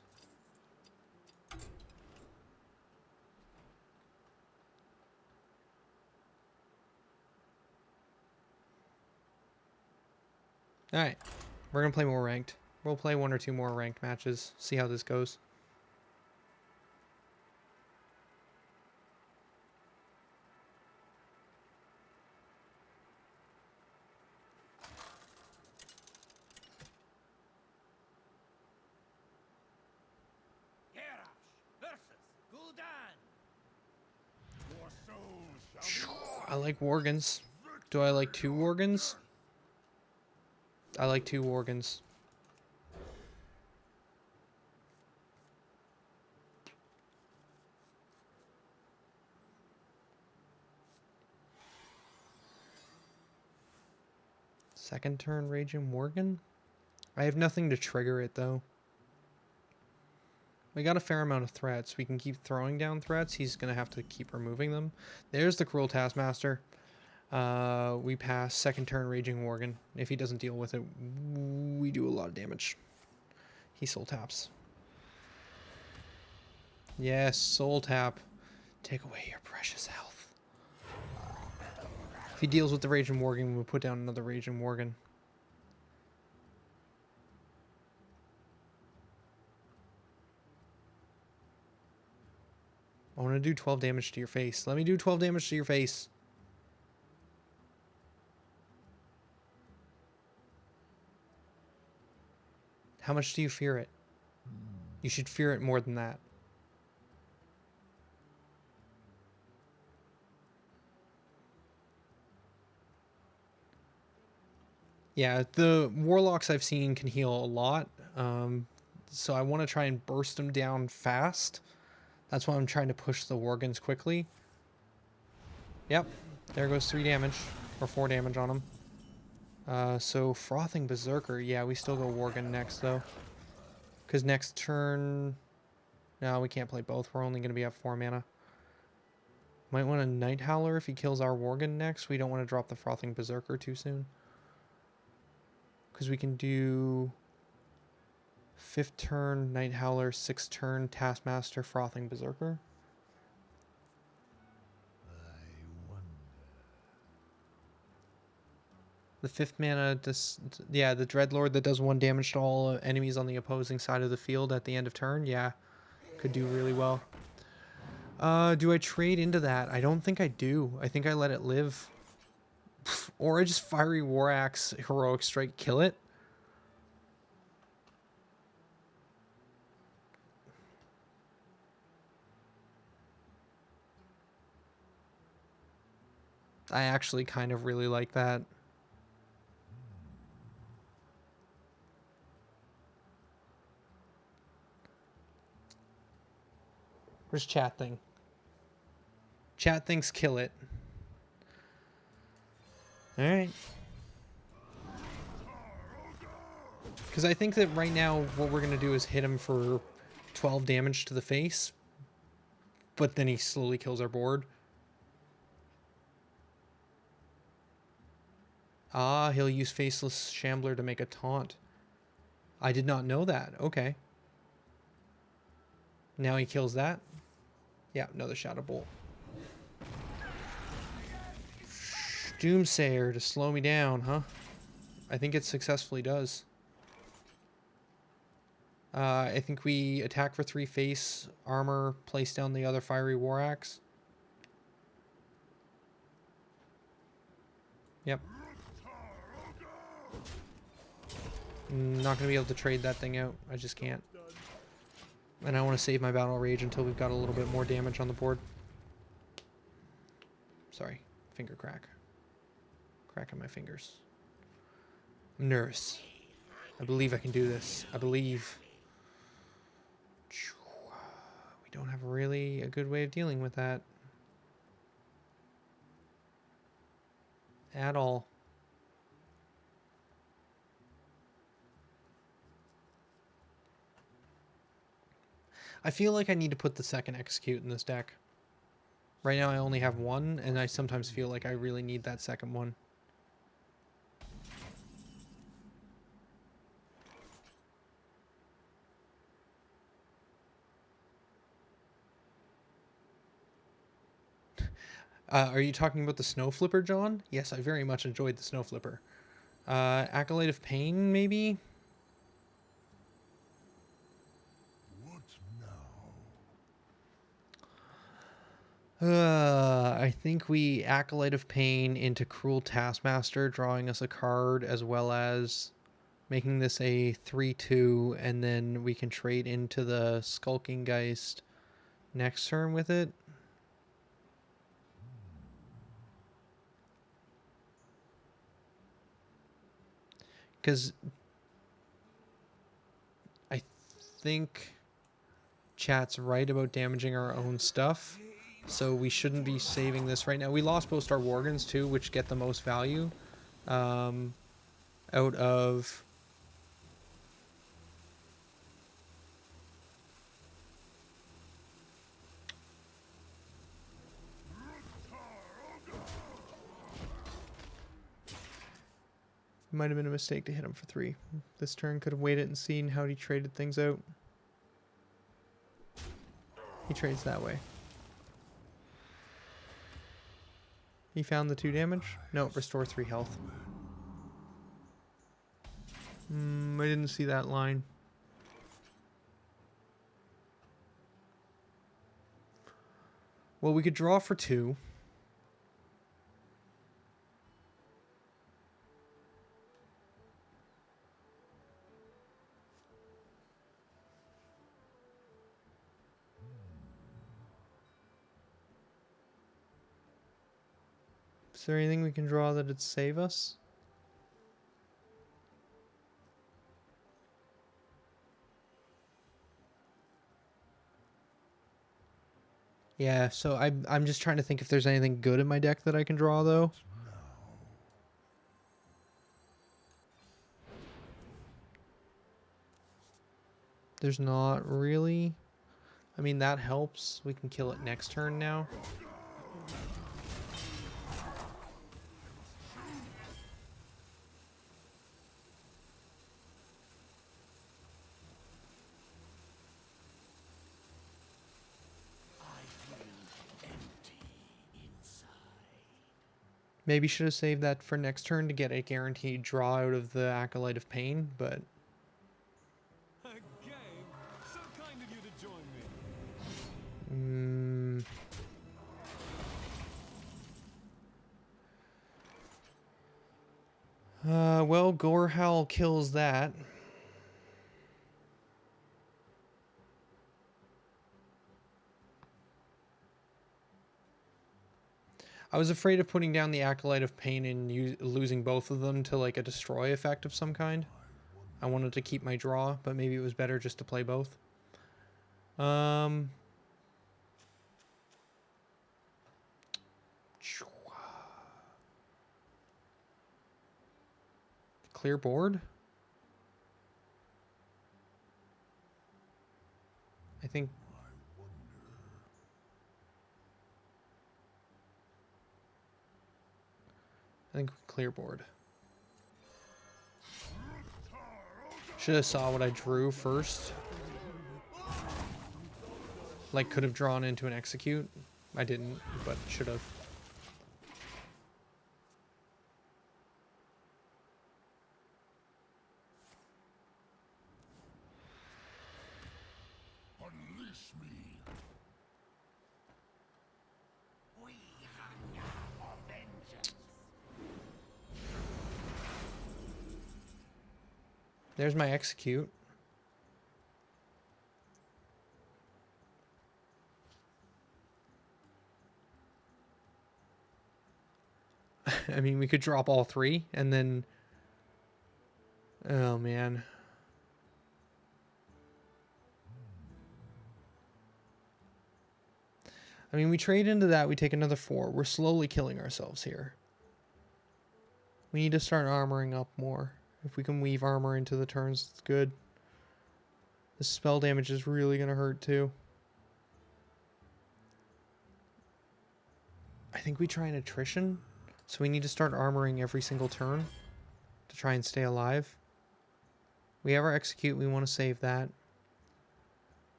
Alright. We're going to play more ranked. We'll play 1 or 2 more ranked matches. See how this goes. I like Worgans. Do I like 2 Worgans? I like 2 Worgans. Second turn Raging Worgen? I have nothing to trigger it though. We got a fair amount of threats. We can keep throwing down threats. He's going to have to keep removing them. There's the Cruel Taskmaster. We pass second turn Raging Worgen. If he doesn't deal with it, we do a lot of damage. He soul taps. Yes, soul tap. Take away your precious health. If he deals with the Raging Worgen, we'll put down another Raging Worgen. I want to do 12 damage to your face. Let me do 12 damage to your face. How much do you fear it? You should fear it more than that. Yeah, the warlocks I've seen can heal a lot. So I want to try and burst them down fast. That's why I'm trying to push the Worgens quickly. Yep, there goes 3 damage, or 4 damage on him. So Frothing Berserker, yeah, we still go Worgen next though. Because next turn, no, we can't play both. We're only going to be at 4 mana. Might want a Night Howler if he kills our Worgen next. We don't want to drop the Frothing Berserker too soon. Because we can do 5th turn Night Howler, 6th turn Taskmaster, Frothing Berserker. The 5th mana, yeah, the Dreadlord that does 1 damage to all enemies on the opposing side of the field at the end of turn. Yeah, could do really well. Do I trade into that? I don't think I do. I think I let it live. Or I just Fiery War Axe, Heroic Strike, kill it. I actually kind of really like that. Where's chat thing? Chat thinks kill it. Alright. Because I think that right now what we're going to do is hit him for 12 damage to the face, but then he slowly kills our board. Ah, he'll use Faceless Shambler to make a taunt. I did not know that. Okay. Now he kills that. Yeah, another Shadow Bolt. Doomsayer to slow me down, huh? I think it successfully does. I think we attack for 3 face armor, place down the other Fiery War Axe. Yep. Not going to be able to trade that thing out. I just can't. And I want to save my Battle Rage until we've got a little bit more damage on the board. Sorry. Finger crack. Cracking my fingers. I'm nervous. I believe I can do this. I believe. We don't have really a good way of dealing with that. At all. I feel like I need to put the second Execute in this deck. Right now I only have one, and I sometimes feel like I really need that second one. Are you talking about the Snow Flipper, John? Yes, I very much enjoyed the Snow Flipper. Acolyte of Pain, maybe? What now? I think we Acolyte of Pain into Cruel Taskmaster, drawing us a card, as well as making this a 3/2, and then we can trade into the Skulking Geist next turn with it. Because I think chat's right about damaging our own stuff, so we shouldn't be saving this right now. We lost both our Worgens too, which get the most value out of... Might have been a mistake to hit him for 3. This turn could have waited and seen how he traded things out. He trades that way. He found the 2 damage? No, restore 3 health. I didn't see that line. Well, we could draw for 2. Is there anything we can draw that'd save us? Yeah, so I'm just trying to think if there's anything good in my deck that I can draw, though. There's not really. I mean, that helps. We can kill it next turn now. Maybe should have saved that for next turn to get a guaranteed draw out of the Acolyte of Pain, but... Again, so kind of you to join me. Well, Gorehowl kills that. I was afraid of putting down the Acolyte of Pain and losing both of them to like a destroy effect of some kind. I wanted to keep my draw, but maybe it was better just to play both. Clear board? I think. I think clear board. Should have saw what I drew first. Like, could have drawn into an execute. I didn't, but should have. Unleash me. We hunger for vengeance. There's my execute. I mean, we could drop all three and then... Oh, man. I mean, we trade into that, we take another 4. We're slowly killing ourselves here. We need to start armoring up more. If we can weave armor into the turns, it's good. The spell damage is really going to hurt, too. I think we try an attrition. So we need to start armoring every single turn to try and stay alive. We have our execute. We want to save that.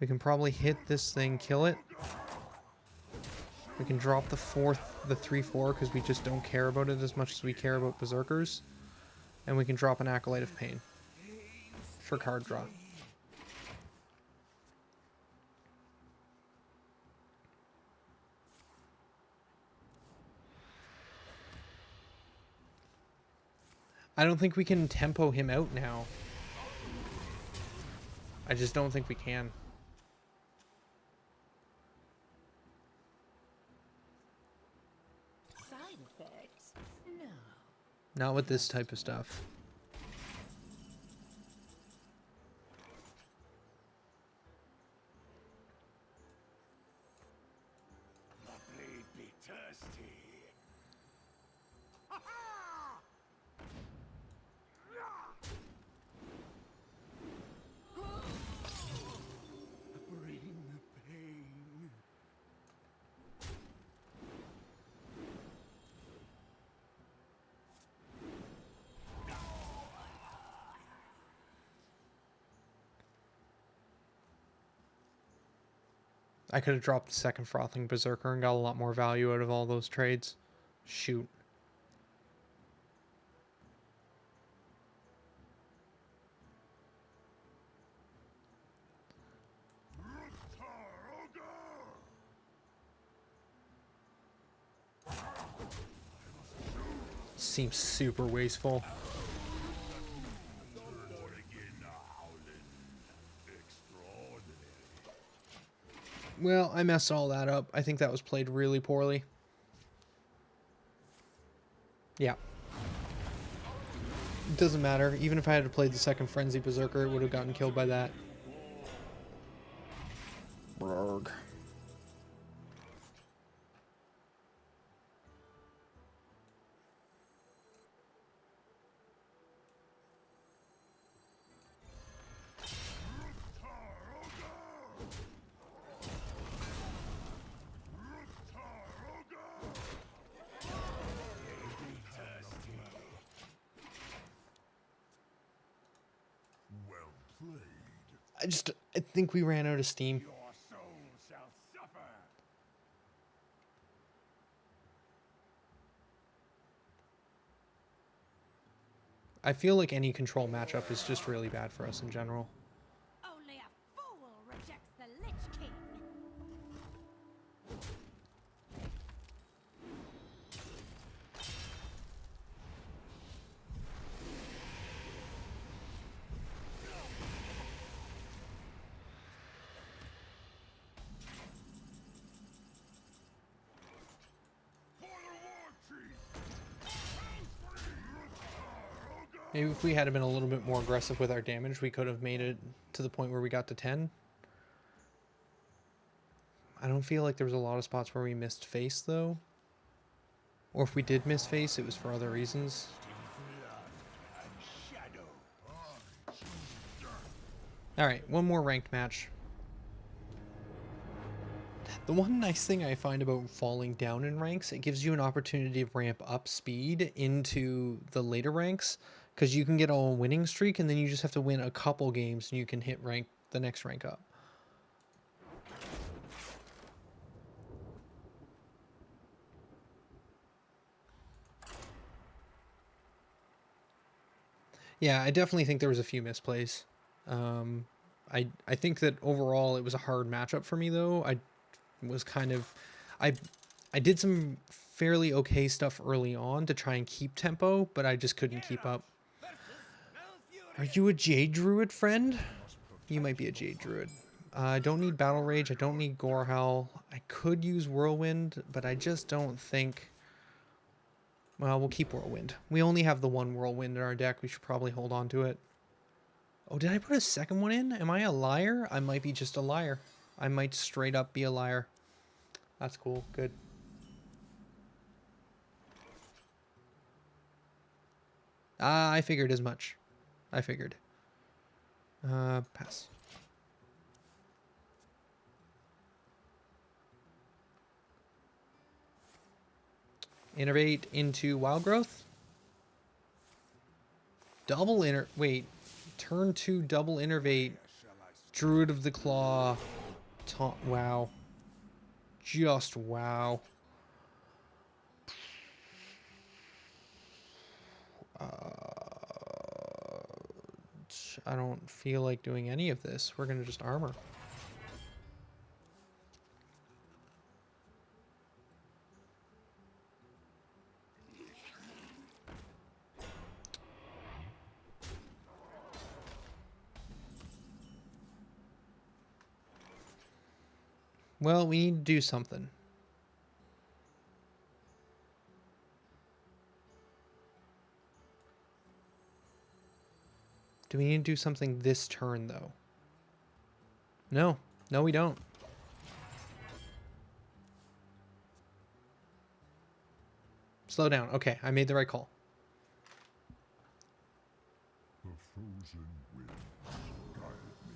We can probably hit this thing, kill it. We can drop the 3/4 because we just don't care about it as much as we care about Berserkers. And we can drop an Acolyte of Pain for card draw. I don't think we can tempo him out now. I just don't think we can. Side effects? No. Not with this type of stuff. The blade be thirsty. Bring the pain. I could have dropped the second Frothing Berserker and got a lot more value out of all those trades. Shoot. Seems super wasteful. Well, I messed all that up. I think that was played really poorly. Yeah. It doesn't matter. Even if I had to play the second Frenzy Berserker, it would have gotten killed by that. Brrg. Well played. I think we ran out of steam. Your soul shall suffer. I feel like any control matchup is just really bad for us in general. Only a fool rejects the Lich King. Maybe if we had been a little bit more aggressive with our damage, we could have made it to the point where we got to 10. I don't feel like there was a lot of spots where we missed face, though. Or if we did miss face, it was for other reasons. Alright, one more ranked match. The one nice thing I find about falling down in ranks, it gives you an opportunity to ramp up speed into the later ranks, because you can get on a winning streak and then you just have to win a couple games and you can hit the next rank up. Yeah, I definitely think there was a few misplays. I think that overall it was a hard matchup for me though. I was kind of I did some fairly okay stuff early on to try and keep tempo, but I just couldn't keep up. Are you a Jade Druid, friend? You might be a Jade Druid. I don't need Battle Rage. I don't need Gorehowl. I could use Whirlwind, but I just don't think... Well, we'll keep Whirlwind. We only have the one Whirlwind in our deck. We should probably hold on to it. Oh, did I put a second one in? Am I a liar? I might be just a liar. I might straight up be a liar. That's cool. Good. Ah, I figured as much. I figured. Pass. Innovate into Wild Growth. Wait. Turn 2 double innervate. Druid of the Claw. Wow. Just wow. I don't feel like doing any of this. We're gonna just armor. Well, we need to do something. Do we need to do something this turn, though? No. No, we don't. Slow down. Okay, I made the right call. The frozen wind guided me.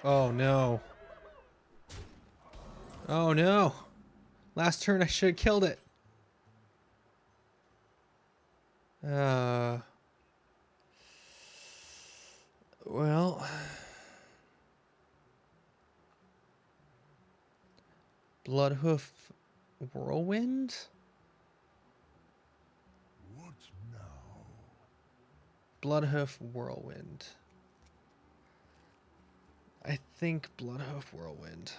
Oh, no. Oh, no. Last turn, I should have killed it. Well... Bloodhoof Whirlwind? What now? Bloodhoof Whirlwind. I think Bloodhoof Whirlwind.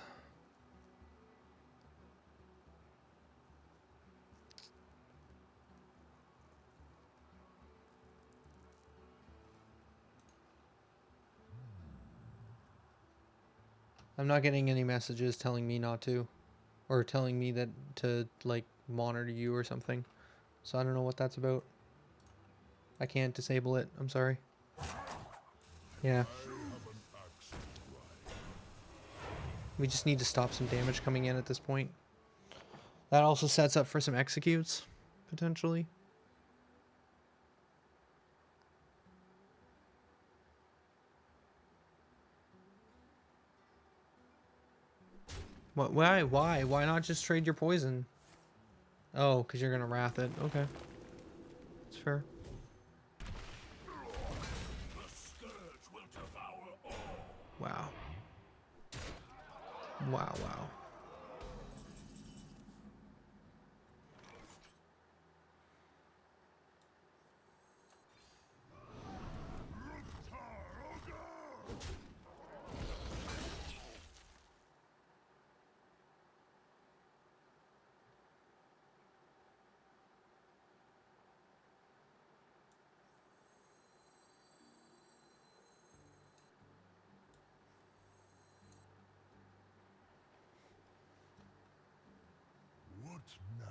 I'm not getting any messages telling me not to. Or telling me that to, like, monitor you or something. So I don't know what that's about. I can't disable it. I'm sorry. Yeah. We just need to stop some damage coming in at this point. That also sets up for some executes, potentially. What? Why? Why? Why not just trade your poison? Oh, because you're gonna wrath it. Okay. It's fair. Wow. Wow, wow. What now?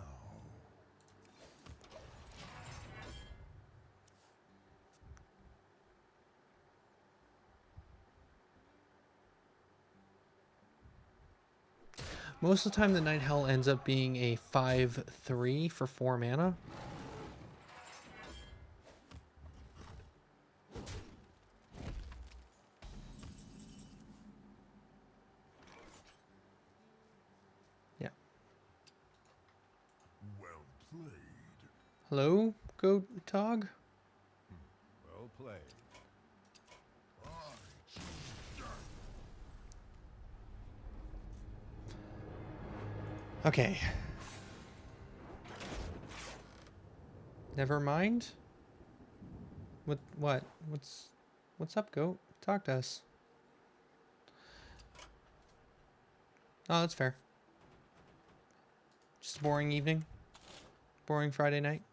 Most of the time, the Night Hell ends up being a 5/3 for 4 mana. played. Hello, Goat Tog? Well played. I choose death. Okay. Never mind. What? What's up, Goat? Talk to us. Oh, that's fair. Just a boring evening. Boring Friday night.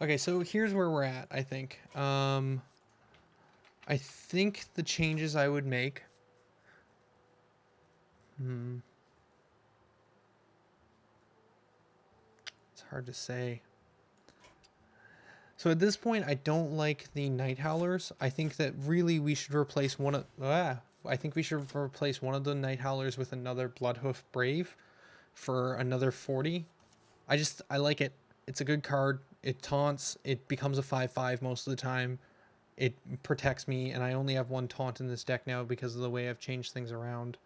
Okay, so here's where we're at, I think. I think the changes I would make. It's hard to say. So at this point, I don't like the Night Howlers. I think that really we should replace one of... I think we should replace one of the Night Howlers with another Bloodhoof Brave for another 40. I like it. It's a good card. It taunts. It becomes a 5/5 most of the time. It protects me, and I only have one taunt in this deck now because of the way I've changed things around.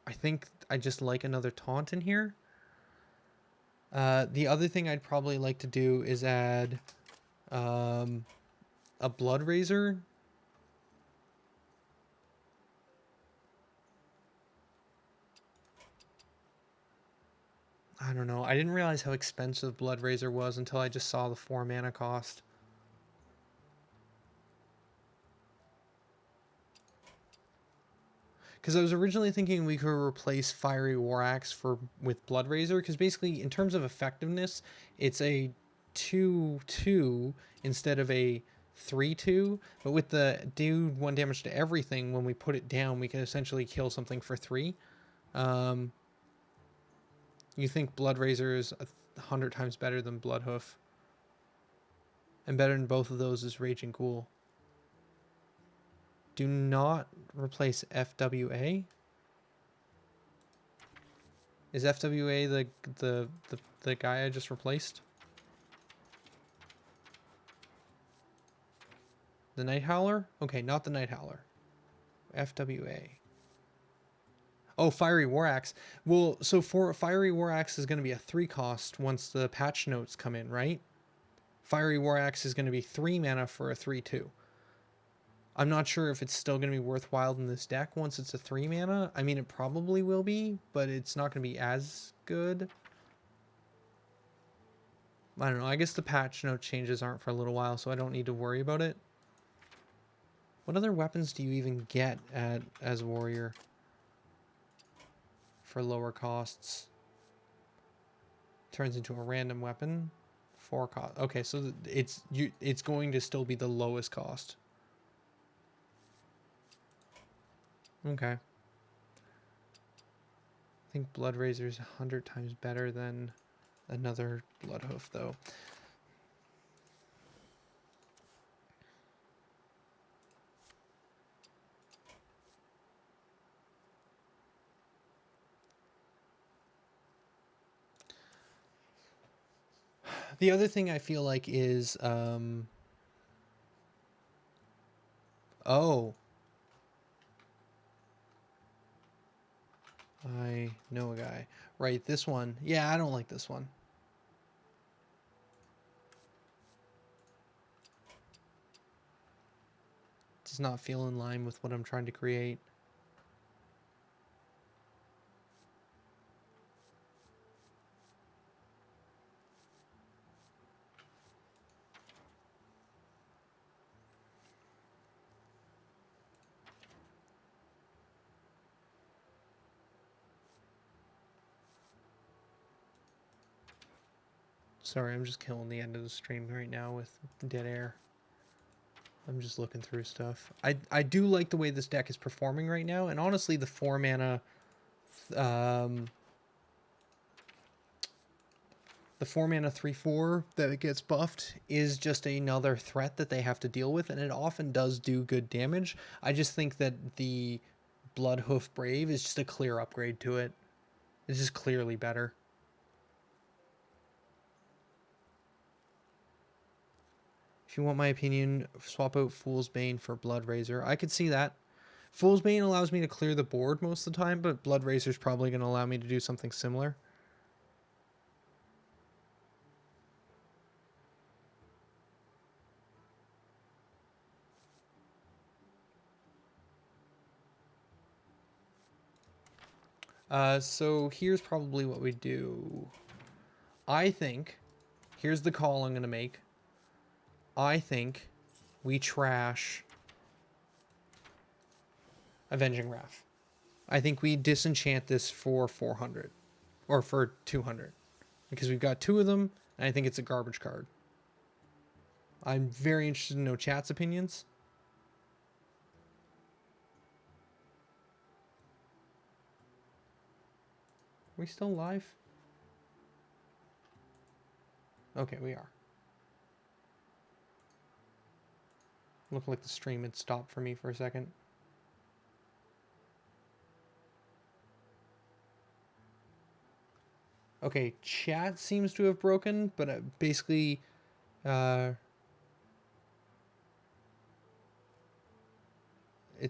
I think I just like another taunt in here. The other thing I'd probably like to do is add a Blood Razor. I don't know. I didn't realize how expensive Blood Razor was until I just saw the 4 mana cost. Because I was originally thinking we could replace Fiery War Axe with Blood Razor, because basically, in terms of effectiveness, it's a 2/2 instead of a 3/2. But with the do 1 damage to everything, when we put it down, we can essentially kill something for 3. You think Blood Razor is 100 times better than Bloodhoof. And better than both of those is Raging Ghoul. Do not replace FWA. Is FWA the guy I just replaced? The Night Howler? Okay, not the Night Howler. FWA. Oh, Fiery War Axe. Well, so for Fiery War Axe is going to be a 3 cost once the patch notes come in, right? Fiery War Axe is going to be 3 mana for a 3/2. I'm not sure if it's still going to be worthwhile in this deck once it's a 3 mana. I mean, it probably will be, but it's not going to be as good. I don't know. I guess the patch note changes aren't for a little while, so I don't need to worry about it. What other weapons do you even get as Warrior for lower costs? Turns into a random weapon. 4 cost. Okay, so it's going to still be the lowest cost. Okay. I think Blood Razor is 100 times better than another Bloodhoof, though. The other thing I feel like is, oh. I know a guy. Right, this one. Yeah, I don't like this one. Does not feel in line with what I'm trying to create. Sorry, I'm just killing the end of the stream right now with dead air. I'm just looking through stuff. I do like the way this deck is performing right now, and honestly, the 4 mana, the 4 mana 3/4 that it gets buffed is just another threat that they have to deal with, and it often does do good damage. I just think that the Bloodhoof Brave is just a clear upgrade to it. It's just clearly better. If you want my opinion, swap out Fool's Bane for Blood Razor. I could see that. Fool's Bane allows me to clear the board most of the time, but Blood Razor is probably going to allow me to do something similar. So here's probably what we do. I think, here's the call I'm going to make. I think we trash Avenging Wrath. I think we disenchant this for 400 or for 200 because we've got 2 of them and I think it's a garbage card. I'm very interested to know chat's opinions. Are we still live? Okay, we are. Looked like the stream had stopped for me for a second. Okay, chat seems to have broken, but basically, it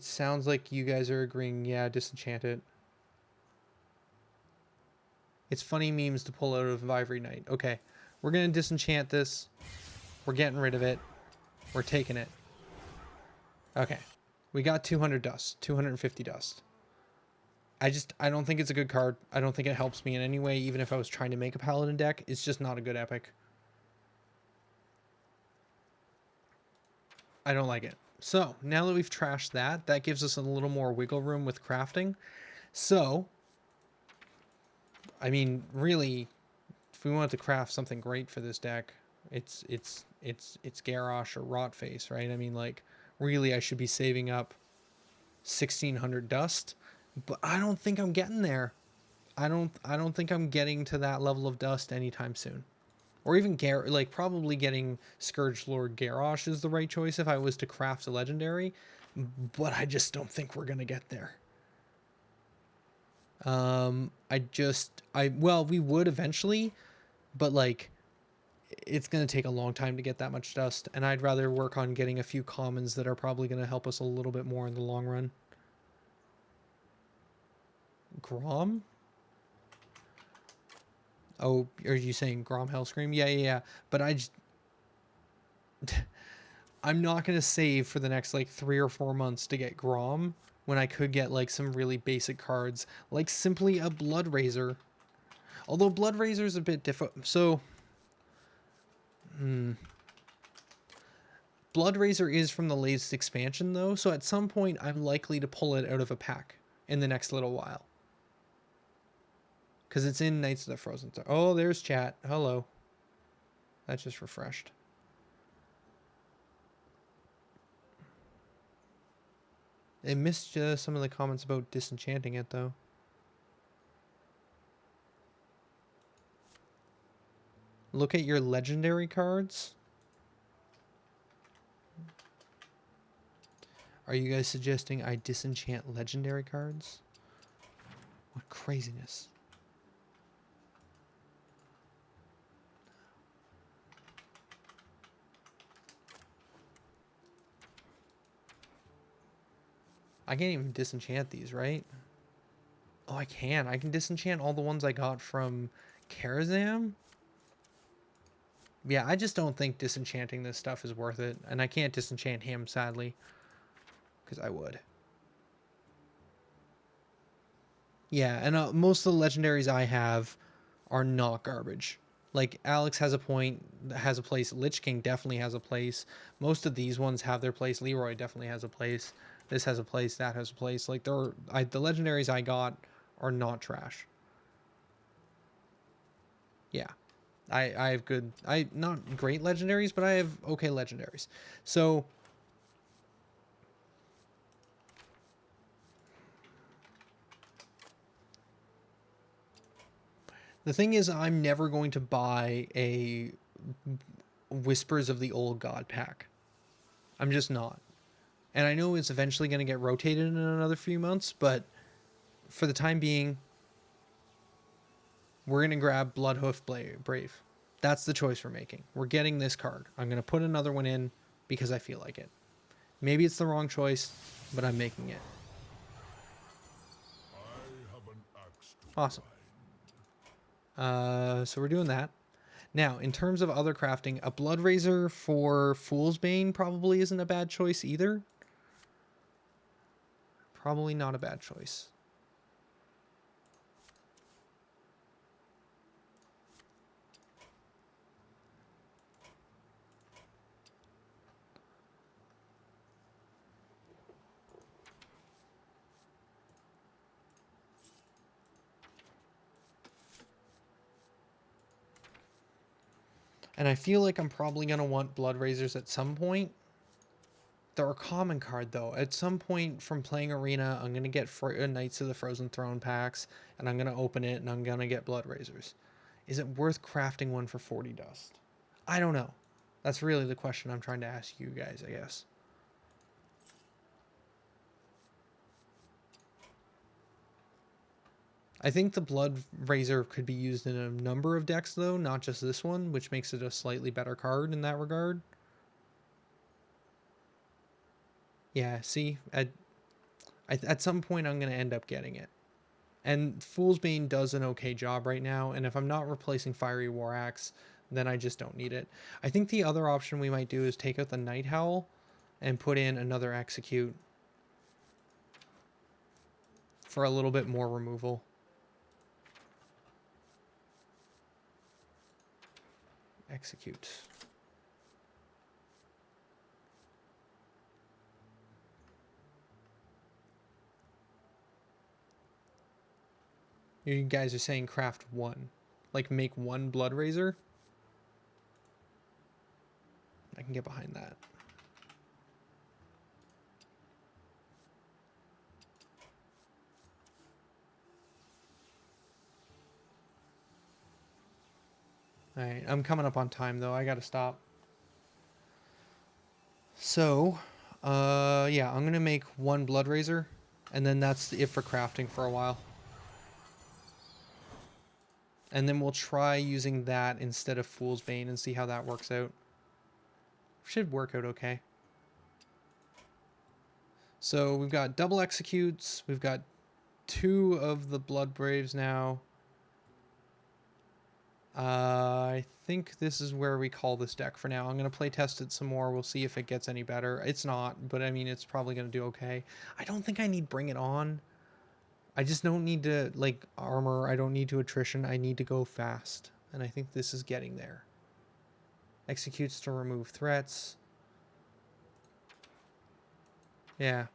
sounds like you guys are agreeing, yeah, disenchant it. It's funny memes to pull out of Ivory Knight. Okay, we're going to disenchant this. We're getting rid of it. We're taking it. Okay, we got 200 dust, 250 dust. I don't think it's a good card. I don't think it helps me in any way, even if I was trying to make a Paladin deck. It's just not a good epic. I don't like it. So, now that we've trashed that, that gives us a little more wiggle room with crafting. So, I mean, really, if we wanted to craft something great for this deck, it's Garrosh or Rotface, right? I mean, like, really, I should be saving up 1,600 dust, but I don't think I'm getting there. I don't think I'm getting to that level of dust anytime soon. Or even probably getting Scourge Lord Garrosh is the right choice if I was to craft a legendary, but I just don't think we're gonna get there. Well, we would eventually, but like, it's gonna take a long time to get that much dust, and I'd rather work on getting a few commons that are probably gonna help us a little bit more in the long run. Grom? Oh, are you saying Grom Hellscream? Yeah. But I'm not going to save for the next like 3 or 4 months to get Grom when I could get like some really basic cards, like simply a Blood Razor. Although Blood Razor is a bit different. So, Blood Razor is from the latest expansion though, so at some point I'm likely to pull it out of a pack in the next little while. Because it's in Knights of the Frozen Star. Oh, there's chat. Hello. That just refreshed. It missed some of the comments about disenchanting it, though. Look at your legendary cards. Are you guys suggesting I disenchant legendary cards? What craziness. I can't even disenchant these, right? Oh, I can. I can disenchant all the ones I got from Karazam. Yeah, I just don't think disenchanting this stuff is worth it. And I can't disenchant him, sadly. Because I would. Yeah, and most of the legendaries I have are not garbage. Like, Alex has a place. Lich King definitely has a place. Most of these ones have their place. Leroy definitely has a place. This has a place, that has a place. Like, the legendaries I got are not trash. Yeah. I have good... not great legendaries, but I have okay legendaries. So... the thing is, I'm never going to buy a Whispers of the Old God pack. I'm just not. And I know it's eventually going to get rotated in another few months, but for the time being, we're going to grab Bloodhoof Brave. That's the choice we're making. We're getting this card. I'm going to put another one in because I feel like it. Maybe it's the wrong choice, but I'm making it. I have an axe to Awesome. grind. So we're doing that. Now, in terms of other crafting, a Blood Razor for Fool's Bane probably isn't a bad choice either. Probably not a bad choice. And I feel like I'm probably going to want Blood Razors at some point. They're a common card, though. At some point from playing Arena, I'm going to get Knights of the Frozen Throne packs, and I'm going to open it, and I'm going to get Blood Razors. Is it worth crafting one for 40 dust? I don't know. That's really the question I'm trying to ask you guys, I guess. I think the Blood Razor could be used in a number of decks, though, not just this one, which makes it a slightly better card in that regard. Yeah, see, at some point I'm going to end up getting it. And Fool's Bane does an okay job right now, and if I'm not replacing Fiery War Axe, then I just don't need it. I think the other option we might do is take out the Night Howl and put in another Execute for a little bit more removal. Execute. You guys are saying craft one. Like make one Blood Razor? I can get behind that. Alright, I'm coming up on time though. I gotta stop. So, yeah, I'm gonna make one Blood Razor, and then that's it for crafting for a while. And then we'll try using that instead of Fool's Bane and see how that works out. Should work out okay. So we've got double executes. We've got 2 of the Blood Braves now. I think this is where we call this deck for now. I'm going to play test it some more. We'll see if it gets any better. It's not, but I mean, it's probably going to do okay. I don't think I need Bring It On. I just don't need to, like, armor. I don't need to attrition. I need to go fast. And I think this is getting there. Executes to remove threats. Yeah.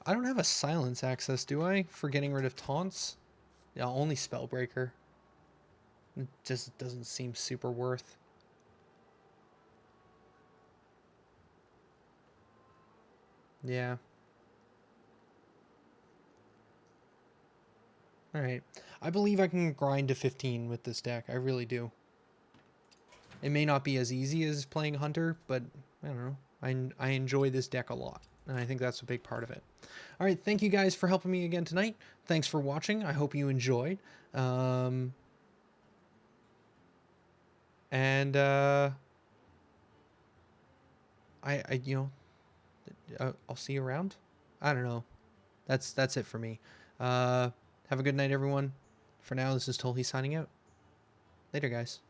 I don't have a silence access, do I? For getting rid of taunts? Yeah, only Spellbreaker. It just doesn't seem super worth. Yeah. Alright. I believe I can grind to 15 with this deck. I really do. It may not be as easy as playing Hunter, but I don't know. I enjoy this deck a lot. And I think that's a big part of it. Alright, thank you guys for helping me again tonight. Thanks for watching. I hope you enjoyed. And I'll see you around. I don't know. That's it for me. Have a good night, everyone. For now, this is Tolhi signing out. Later, guys.